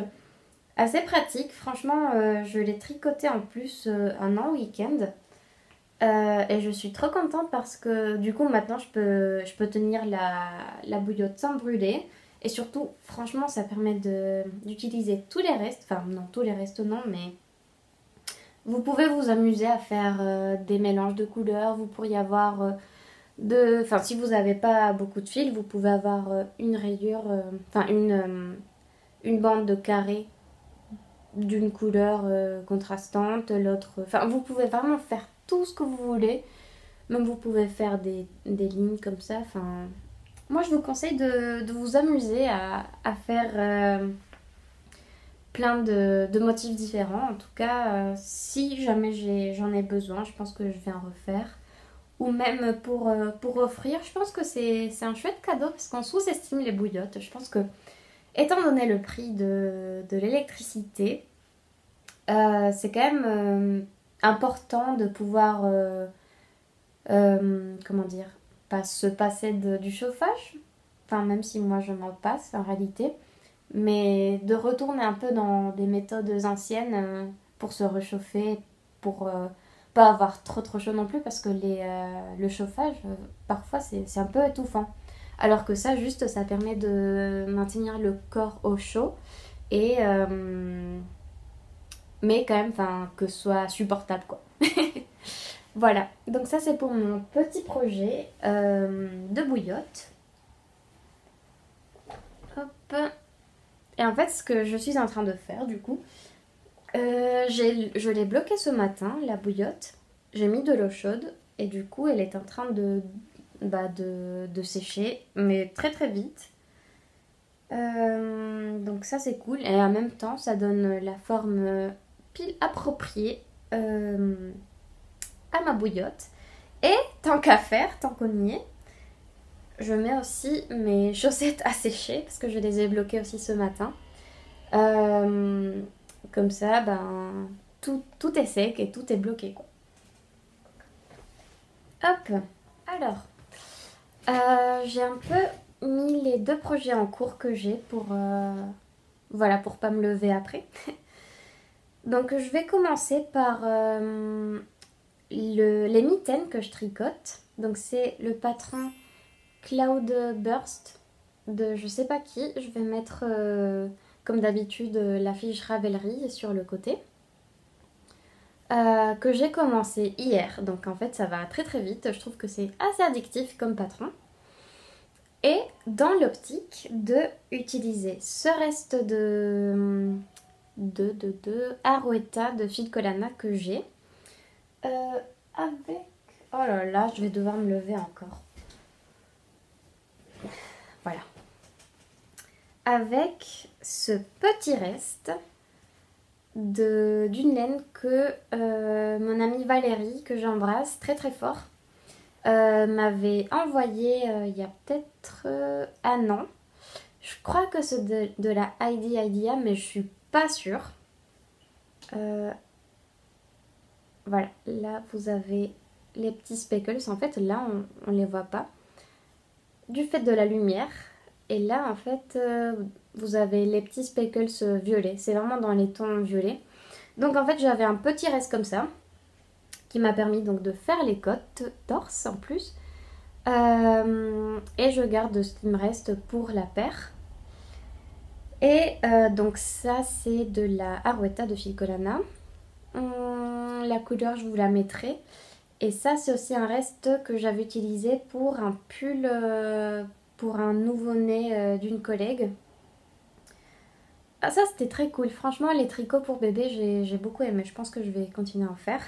assez pratique. Franchement, je l'ai tricoté en plus un an week-end. Et je suis trop contente parce que du coup maintenant je peux tenir la bouillotte sans brûler. Et surtout, franchement, ça permet d'utiliser tous les restes. Enfin, non, tous les restes non, mais vous pouvez vous amuser à faire des mélanges de couleurs. Vous pourriez avoir Enfin, si vous n'avez pas beaucoup de fils, vous pouvez avoir une rayure, enfin une bande de carré d'une couleur contrastante, l'autre... Enfin, vous pouvez vraiment faire tout ce que vous voulez. Même vous pouvez faire des lignes comme ça. Enfin, moi, je vous conseille de vous amuser à faire plein de motifs différents. En tout cas, si jamais j'en ai besoin, je pense que je vais en refaire. Ou même pour offrir, je pense que c'est un chouette cadeau parce qu'on sous-estime les bouillottes. Je pense que, étant donné le prix de l'électricité, c'est quand même important de pouvoir, comment dire, pas se passer du chauffage. Enfin, même si moi je m'en passe en réalité. Mais de retourner un peu dans des méthodes anciennes pour se réchauffer, pour pas avoir trop trop chaud non plus parce que le chauffage, parfois c'est un peu étouffant. Alors que ça, juste, ça permet de maintenir le corps au chaud et mais quand même, enfin, que ce soit supportable quoi. Voilà, donc ça c'est pour mon petit projet de bouillotte. Hop. Et en fait, ce que je suis en train de faire du coup, je l'ai bloquée ce matin, la bouillotte. J'ai mis de l'eau chaude et du coup, elle est en train de sécher, mais très très vite. Donc ça, c'est cool. Et en même temps, ça donne la forme pile appropriée à ma bouillotte. Et tant qu'à faire, tant qu'on y est, je mets aussi mes chaussettes à sécher parce que je les ai bloquées aussi ce matin. Comme ça, ben, tout est sec et tout est bloqué, quoi. Hop, alors, j'ai un peu mis les deux projets en cours que j'ai voilà, pour pas me lever après. Donc, je vais commencer par les mitaines que je tricote. Donc, c'est le patron Cloud Burst de je sais pas qui. Je vais mettre, comme d'habitude, la fiche Ravelry sur le côté. Que j'ai commencé hier. Donc en fait ça va très très vite. Je trouve que c'est assez addictif comme patron. Et dans l'optique de utiliser ce reste de Arouetta de fil Colana que j'ai. Avec... Oh là là, je vais devoir me lever encore. Voilà. Avec ce petit reste d'une laine que mon amie Valérie, que j'embrasse très très fort, m'avait envoyé il y a peut-être un an. Je crois que c'est de la Heidi Idea, mais je suis pas sûre. Voilà, là vous avez les petits speckles. En fait, là on les voit pas du fait de la lumière. Et là, en fait, vous avez les petits speckles violets. C'est vraiment dans les tons violets. Donc, en fait, j'avais un petit reste comme ça qui m'a permis donc de faire les côtes torse en plus. Et je garde ce qui me reste pour la paire. Et donc ça, c'est de la Arouetta de fil Colana. La couleur, je vous la mettrai. Et ça, c'est aussi un reste que j'avais utilisé pour un pull... pour un nouveau-né d'une collègue. Ah, ça c'était très cool. Franchement, les tricots pour bébé, j'ai beaucoup aimé. Je pense que je vais continuer à en faire.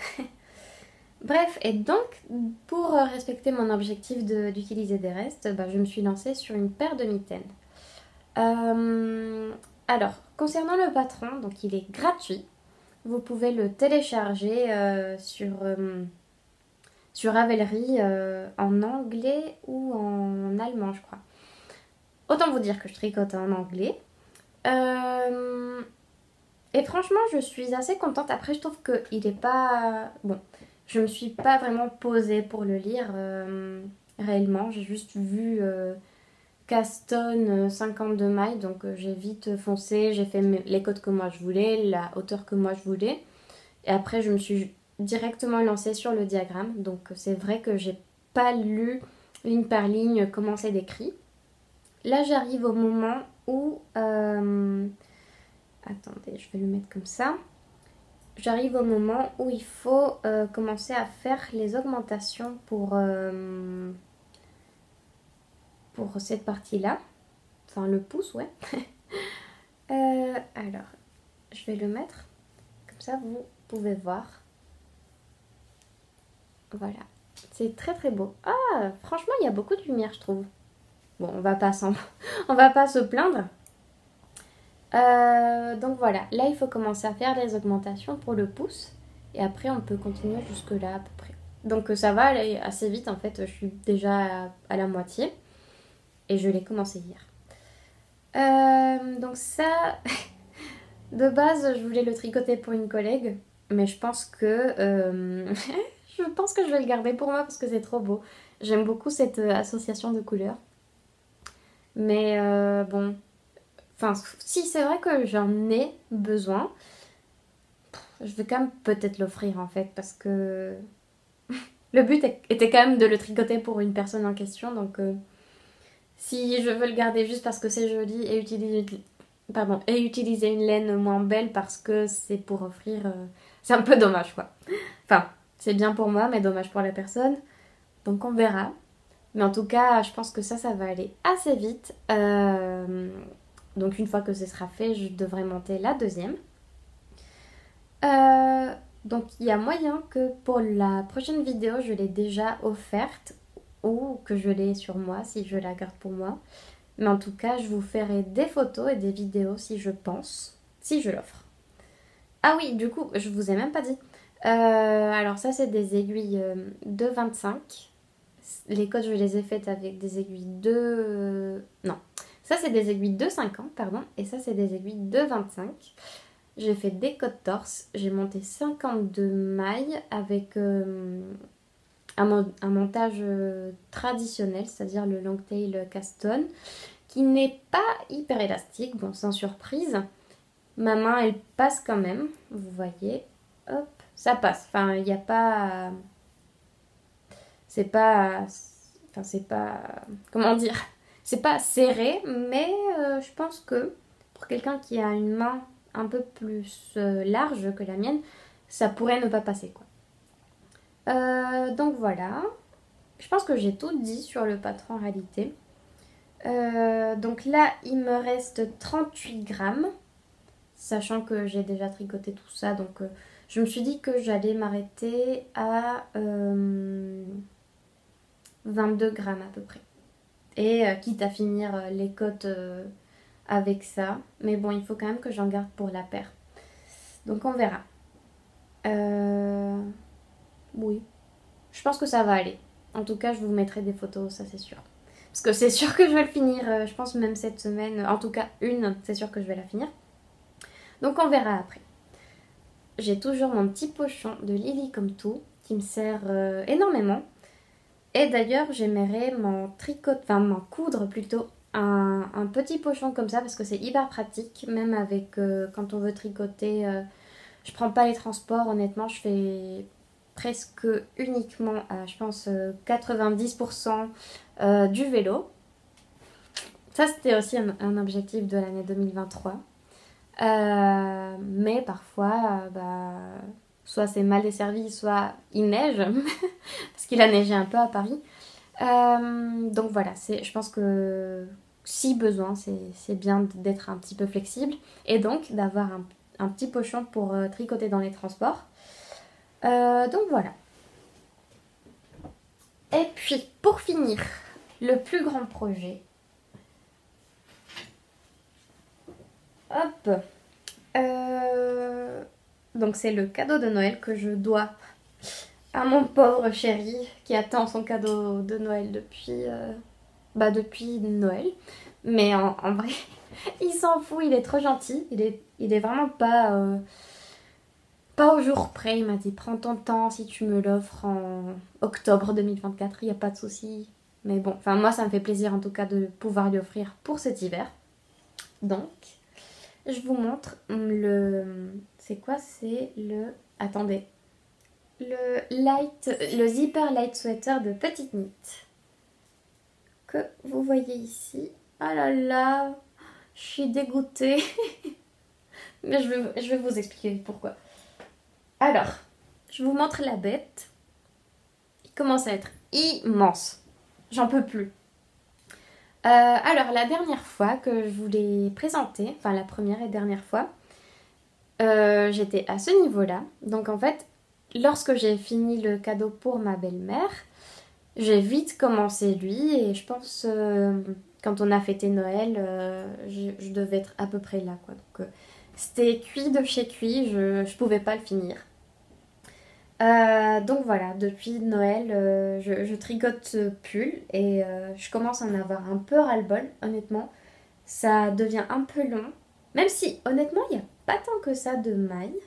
Bref, et donc, pour respecter mon objectif d'utiliser des restes, bah, je me suis lancée sur une paire de mitaines. Alors, concernant le patron, donc il est gratuit. Vous pouvez le télécharger sur Ravelry en anglais ou en allemand, je crois. Autant vous dire que je tricote en anglais. Et franchement, je suis assez contente. Après, je trouve qu'il est pas... Bon, je me suis pas vraiment posée pour le lire réellement. J'ai juste vu Caston 52 mailles. Donc, j'ai vite foncé. J'ai fait les codes que moi je voulais, la hauteur que moi je voulais. Et après, je me suis directement lancée sur le diagramme. Donc, c'est vrai que j'ai pas lu ligne par ligne comment c'est décrit. Là, j'arrive au moment où... attendez, je vais le mettre comme ça. J'arrive au moment où il faut commencer à faire les augmentations pour cette partie-là. Enfin, le pouce, ouais. Alors, je vais le mettre. Comme ça, vous pouvez voir. Voilà. C'est très très beau. Ah, franchement, il y a beaucoup de lumière, je trouve. Bon, on va pas se plaindre. Donc voilà, là il faut commencer à faire les augmentations pour le pouce et après on peut continuer jusque là à peu près. Donc ça va aller assez vite en fait, je suis déjà à la moitié et je l'ai commencé hier. Donc ça, de base je voulais le tricoter pour une collègue, mais je pense que je vais le garder pour moi parce que c'est trop beau. J'aime beaucoup cette association de couleurs. Mais bon... Enfin, si c'est vrai que j'en ai besoin, je vais quand même peut-être l'offrir en fait parce que le but était quand même de le tricoter pour une personne en question. Donc si je veux le garder juste parce que c'est joli et utiliser une laine moins belle parce que c'est pour offrir, c'est un peu dommage quoi. Enfin, c'est bien pour moi mais dommage pour la personne. Donc on verra. Mais en tout cas, je pense que ça va aller assez vite. Donc une fois que ce sera fait, je devrais monter la deuxième. Donc il y a moyen que pour la prochaine vidéo, je l'ai déjà offerte ou que je l'ai sur moi si je la garde pour moi. Mais en tout cas, je vous ferai des photos et des vidéos si je pense, si je l'offre. Ah oui, du coup, je vous ai même pas dit. Alors ça, c'est des aiguilles de 25. Les codes, je les ai faites avec des aiguilles de... Non. Ça, c'est des aiguilles de 50, pardon. Et ça, c'est des aiguilles de 25. J'ai fait des codes torse. J'ai monté 52 mailles avec un montage traditionnel, c'est-à-dire le long tail Caston, qui n'est pas hyper élastique. Bon, sans surprise. Ma main, elle passe quand même. Vous voyez. Hop, ça passe. Enfin, il n'y a pas... C'est pas... Enfin, c'est pas... Comment dire? C'est pas serré, mais je pense que pour quelqu'un qui a une main un peu plus large que la mienne, ça pourrait ne pas passer, quoi. Donc voilà. Je pense que j'ai tout dit sur le patron en réalité. Donc là, il me reste 38 grammes. Sachant que j'ai déjà tricoté tout ça. Donc je me suis dit que j'allais m'arrêter à 22 grammes à peu près. Et quitte à finir les côtes avec ça. Mais bon, il faut quand même que j'en garde pour la paire. Donc on verra. Oui. Je pense que ça va aller. En tout cas, je vous mettrai des photos, ça c'est sûr. Parce que c'est sûr que je vais le finir, je pense même cette semaine. En tout cas, c'est sûr que je vais la finir. Donc on verra après. J'ai toujours mon petit pochon de Lily comme tout, qui me sert énormément. Et d'ailleurs, j'aimerais m'en coudre plutôt un petit pochon comme ça parce que c'est hyper pratique, même avec quand on veut tricoter. Je prends pas les transports, honnêtement, je fais presque uniquement, je pense, 90% du vélo. Ça, c'était aussi un objectif de l'année 2023. Mais parfois, soit c'est mal desservi, soit il neige, parce qu'il a neigé un peu à Paris. Donc voilà, je pense que si besoin, c'est bien d'être un petit peu flexible et donc d'avoir un petit pochon pour tricoter dans les transports. Donc voilà. Et puis pour finir, le plus grand projet. Hop. Donc c'est le cadeau de Noël que je dois à mon pauvre chéri qui attend son cadeau de Noël depuis Noël. Mais en vrai, il s'en fout, il est trop gentil. Il est vraiment pas au jour près. Il m'a dit prends ton temps si tu me l'offres en octobre 2024, il n'y a pas de souci. Mais bon, enfin moi ça me fait plaisir en tout cas de pouvoir lui offrir pour cet hiver. Donc, je vous montre le... C'est quoi? C'est le... Attendez. Le zipper light sweater de Petite Knit. Que vous voyez ici. Ah là là, je suis dégoûtée. Mais je vais vous expliquer pourquoi. Alors, je vous montre la bête. Il commence à être immense. J'en peux plus. Alors, la dernière fois que je vous l'ai présenté, enfin la première et dernière fois, j'étais à ce niveau-là. Donc en fait, lorsque j'ai fini le cadeau pour ma belle-mère, j'ai vite commencé lui et je pense quand on a fêté Noël, je devais être à peu près là quoi. Donc c'était cuit de chez cuit, je pouvais pas le finir. Donc voilà, depuis Noël, je tricote ce pull et je commence à en avoir un peu ras-le-bol, honnêtement. Ça devient un peu long, même si honnêtement il n'y a pas tant que ça de mailles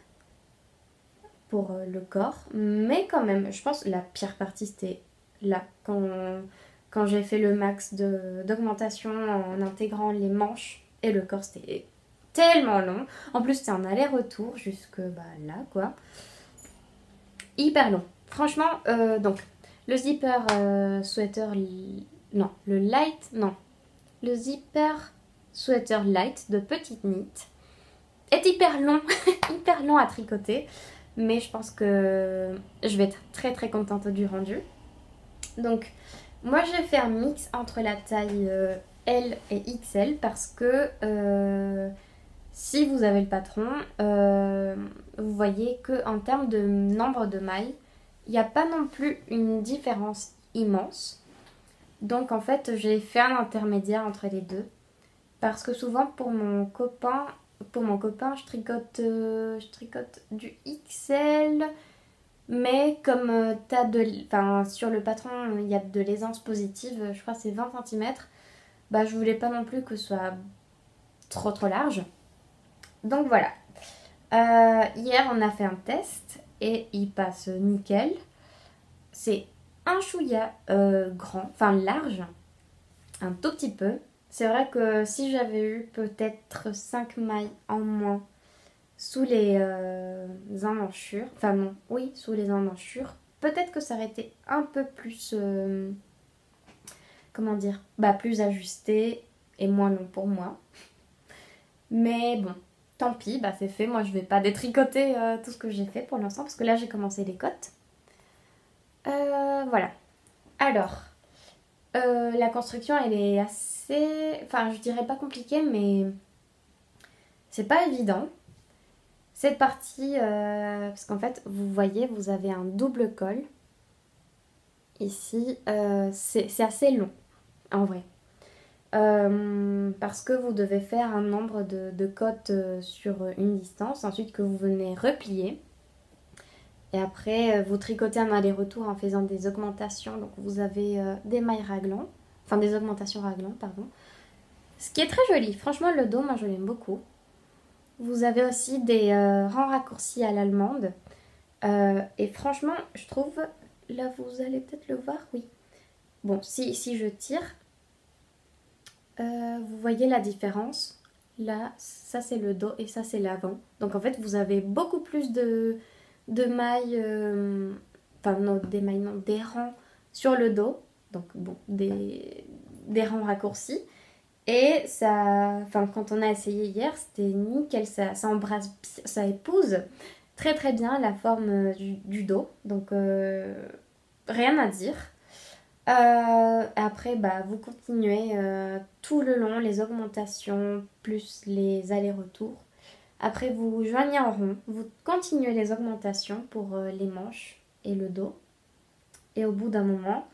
pour le corps, mais quand même, je pense que la pire partie c'était là, quand j'ai fait le max d'augmentation en intégrant les manches et le corps, c'était tellement long. En plus, c'était un aller-retour jusque bah, là, quoi. Hyper long. Franchement, donc, le zipper sweater... Non, le light... Non. Le zipper sweater light de Petite Knit est hyper long. Hyper long à tricoter. Mais je pense que je vais être très très contente du rendu. Donc, moi j'ai fait un mix entre la taille L et XL parce que si vous avez le patron, vous voyez qu'en termes de nombre de mailles, il n'y a pas non plus une différence immense. Donc en fait, j'ai fait un intermédiaire entre les deux. Parce que souvent pour mon copain, je tricote du XL. Mais comme sur le patron, il y a de l'aisance positive, je crois que c'est 20 cm, bah, je voulais pas non plus que ce soit trop large. Donc voilà. Hier, on a fait un test et il passe nickel. C'est un chouïa grand, enfin large, un tout petit peu. C'est vrai que si j'avais eu peut-être 5 mailles en moins sous les emmanchures, enfin non, oui, sous les emmanchures, peut-être que ça aurait été un peu plus, comment dire, bah plus ajusté et moins long pour moi. Mais bon, tant pis, bah c'est fait. Moi, je vais pas détricoter tout ce que j'ai fait pour l'instant parce que là, j'ai commencé les cottes. Voilà. Alors, la construction, elle est assez... Enfin, je dirais pas compliquée, mais c'est pas évident. Cette partie, parce qu'en fait, vous voyez, vous avez un double col. Ici, c'est assez long, en vrai. Parce que vous devez faire un nombre de cotes sur une distance, ensuite que vous venez replier. Et après, vous tricotez un aller-retour en faisant des augmentations. Donc vous avez des mailles raglan, enfin des augmentations raglan, pardon. Ce qui est très joli. Franchement, le dos, moi je l'aime beaucoup. Vous avez aussi des rangs raccourcis à l'allemande. Et franchement, je trouve, là vous allez peut-être le voir, oui. Bon, si je tire, vous voyez la différence. Là, ça c'est le dos et ça c'est l'avant. Donc en fait, vous avez beaucoup plus de mailles, enfin non, des mailles, non, des rangs sur le dos. Donc bon, des rangs raccourcis. Et ça, enfin quand on a essayé hier, c'était nickel, ça embrasse, ça épouse très très bien la forme du dos. Donc rien à dire. Après, bah, vous continuez tout le long, les augmentations plus les allers-retours. Après, vous joignez en rond, vous continuez les augmentations pour les manches et le dos. Et au bout d'un moment,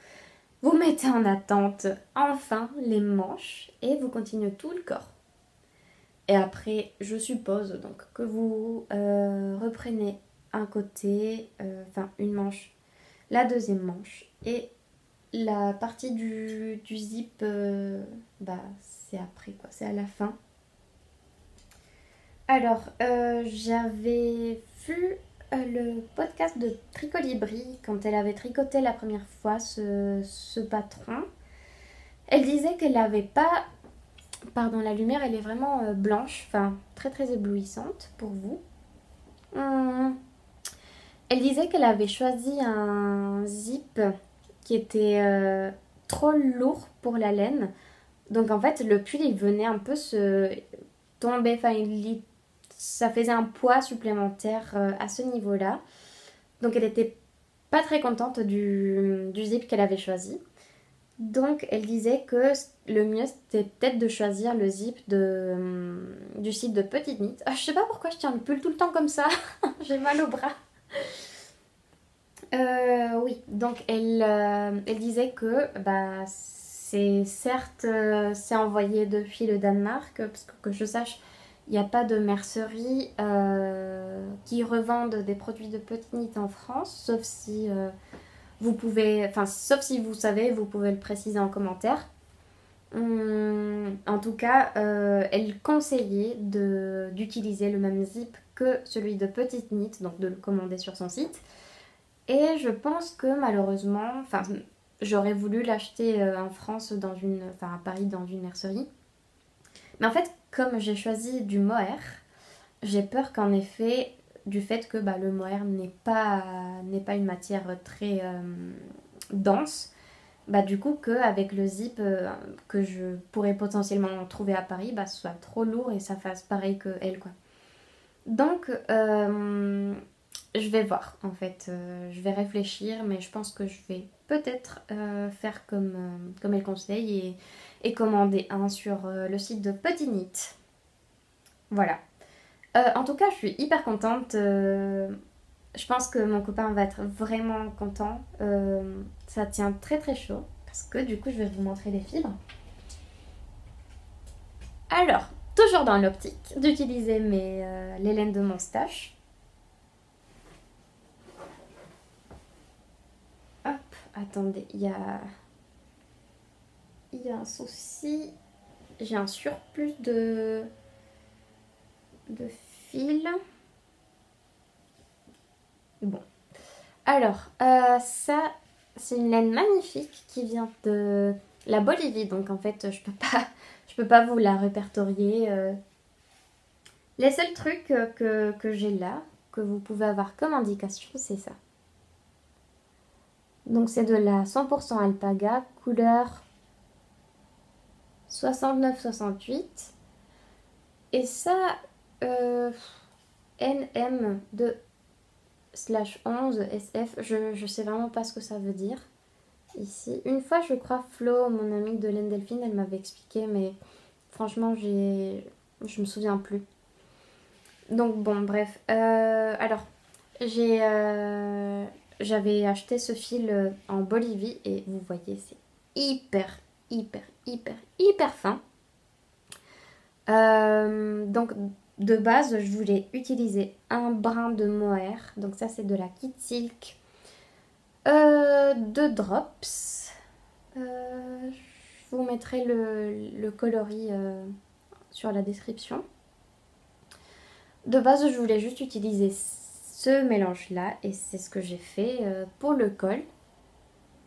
vous mettez en attente enfin les manches et vous continuez tout le corps. Et après, je suppose donc que vous reprenez un côté, enfin une manche, la deuxième manche et la partie du zip, bah, c'est après quoi, c'est à la fin. Alors, j'avais vu le podcast de Tricolibri quand elle avait tricoté la première fois ce patron. Elle disait qu'elle n'avait pas... Pardon, la lumière, elle est vraiment blanche, enfin très très éblouissante pour vous. Hum, Elle disait qu'elle avait choisi un zip qui était trop lourd pour la laine. Donc en fait, le pull, il venait un peu se tomber, enfin, ça faisait un poids supplémentaire à ce niveau-là. Donc elle était pas très contente du zip qu'elle avait choisi. Donc elle disait que le mieux c'était peut-être de choisir le zip du site de Petite Knit. Ah, je sais pas pourquoi je tiens le pull tout le temps comme ça. J'ai mal au bras. Oui, donc elle disait que bah, c'est certes c'est envoyé depuis le Danemark, parce que je sache, il n'y a pas de mercerie qui revendent des produits de Petite Knit en France, sauf si vous pouvez, enfin sauf si vous savez, vous pouvez le préciser en commentaire. En tout cas, elle conseillait d'utiliser le même zip que celui de Petite Knit, donc de le commander sur son site. Et je pense que malheureusement, enfin, j'aurais voulu l'acheter en France, enfin à Paris dans une mercerie. Mais en fait, comme j'ai choisi du mohair, j'ai peur qu'en effet, du fait que bah, le mohair n'est pas une matière très dense, bah du coup qu'avec le zip que je pourrais potentiellement trouver à Paris, bah ce soit trop lourd et ça fasse pareil que elle quoi. Donc je vais voir en fait, je vais réfléchir, mais je pense que je vais peut-être faire comme elle conseille et commander un sur le site de Petit Knit. Voilà. En tout cas, je suis hyper contente. Je pense que mon copain va être vraiment content. Ça tient très très chaud parce que du coup, je vais vous montrer les fibres. Alors, toujours dans l'optique d'utiliser les laines de mon stash. Hop, attendez, il y a un souci. J'ai un surplus de fil. Bon. Alors, ça, c'est une laine magnifique qui vient de la Bolivie. Donc, en fait, je peux pas vous la répertorier. Les seuls trucs que j'ai là, que vous pouvez avoir comme indication, c'est ça. Donc, c'est de la 100% alpaga, couleur 69-68. Et ça, NM2/11 SF, je sais vraiment pas ce que ça veut dire ici. Une fois, je crois, Flo, mon amie de laine Delphine, elle m'avait expliqué, mais franchement, je me souviens plus. Donc bon, bref. Alors, j'avais acheté ce fil en Bolivie et vous voyez, c'est hyper, hyper, hyper, hyper fin. Donc de base, je voulais utiliser un brin de mohair. Donc ça, c'est de la Kit Silk. 2 drops. Je vous mettrai le coloris sur la description. De base, je voulais juste utiliser ce mélange-là et c'est ce que j'ai fait pour le col.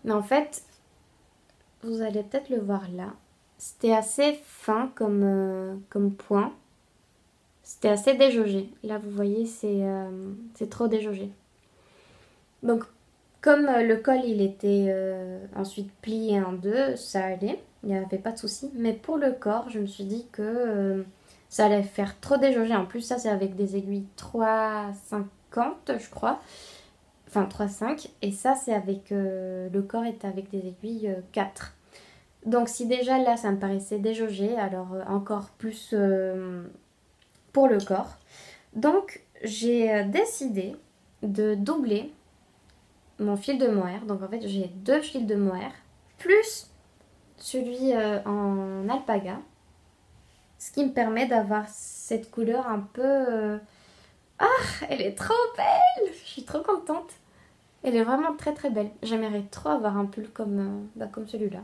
Mais en fait, vous allez peut-être le voir là. C'était assez fin comme point. C'était assez déjaugé. Là, vous voyez, c'est trop déjaugé. Donc, comme le col, il était ensuite plié en deux, ça allait. Il n'y avait pas de souci. Mais pour le corps, je me suis dit que ça allait faire trop déjaugé. En plus, ça, c'est avec des aiguilles 3,50, je crois. Enfin, 3,5. Et ça, c'est avec... le corps est avec des aiguilles 4. Donc, si déjà là, ça me paraissait déjaugé, alors encore plus pour le corps. Donc, j'ai décidé de doubler mon fil de mohair. Donc, en fait, j'ai 2 fils de mohair, plus celui en alpaga. Ce qui me permet d'avoir cette couleur un peu... Ah, elle est trop belle! Je suis trop contente. Elle est vraiment très très belle. J'aimerais trop avoir un pull comme celui-là.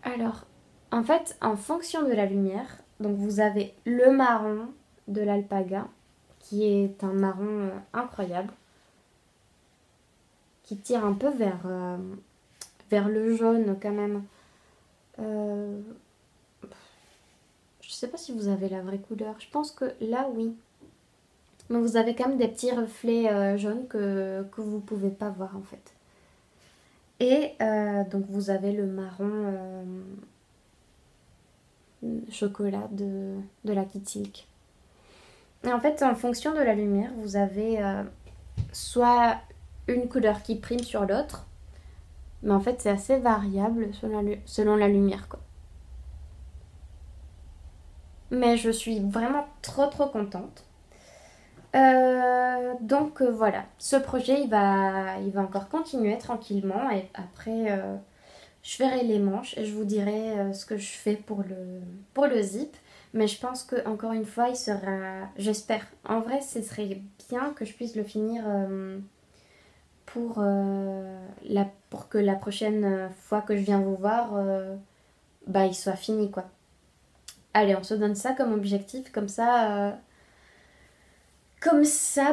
Alors, en fait, en fonction de la lumière, donc vous avez le marron de l'alpaga, qui est un marron incroyable, qui tire un peu vers le jaune quand même. Euh, je sais pas si vous avez la vraie couleur. Je pense que là, oui. Mais vous avez quand même des petits reflets jaunes que vous pouvez pas voir en fait. Et donc vous avez le marron chocolat de la Kid Silk. Et en fait, en fonction de la lumière, vous avez soit une couleur qui prime sur l'autre, mais en fait c'est assez variable selon la lumière quoi. Mais je suis vraiment trop trop contente. Voilà, ce projet il va encore continuer tranquillement et après je ferai les manches et je vous dirai ce que je fais pour le zip. Mais je pense que encore une fois il sera, j'espère, en vrai ce serait bien que je puisse le finir pour que la prochaine fois que je viens vous voir bah il soit fini quoi. Allez, on se donne ça comme objectif, comme ça,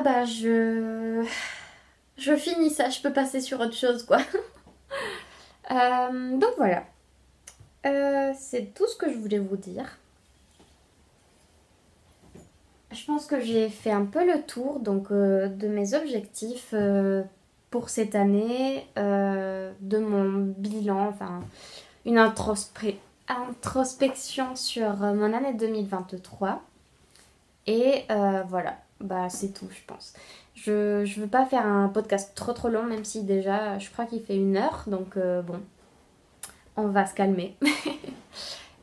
bah je finis ça, je peux passer sur autre chose, quoi. Donc voilà. C'est tout ce que je voulais vous dire. Je pense que j'ai fait un peu le tour donc, de mes objectifs pour cette année, de mon bilan, enfin une introspection sur mon année 2023. Et voilà, bah c'est tout je pense. Je veux pas faire un podcast trop trop long, même si déjà je crois qu'il fait 1 heure, donc bon, on va se calmer.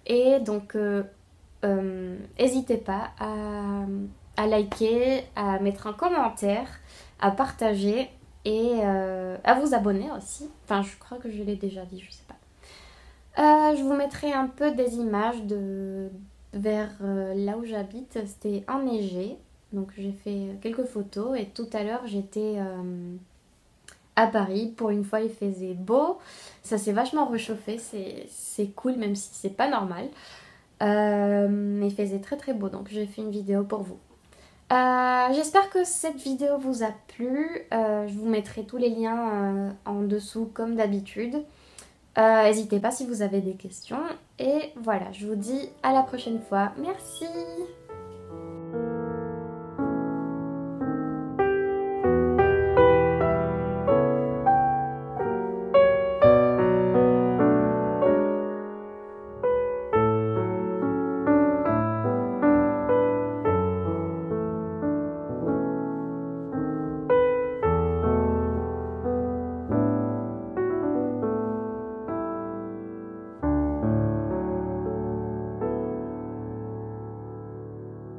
Et donc n'hésitez pas à liker, à mettre un commentaire, à partager et à vous abonner aussi. Enfin je crois que je l'ai déjà dit, je sais pas. Je vous mettrai un peu des images vers là où j'habite. C'était enneigé. Donc j'ai fait quelques photos et tout à l'heure j'étais à Paris. Pour une fois il faisait beau. Ça s'est vachement réchauffé. C'est cool même si c'est pas normal. Mais il faisait très très beau donc j'ai fait une vidéo pour vous. J'espère que cette vidéo vous a plu. Je vous mettrai tous les liens en dessous comme d'habitude. N'hésitez pas si vous avez des questions. Et voilà, je vous dis à la prochaine fois. Merci!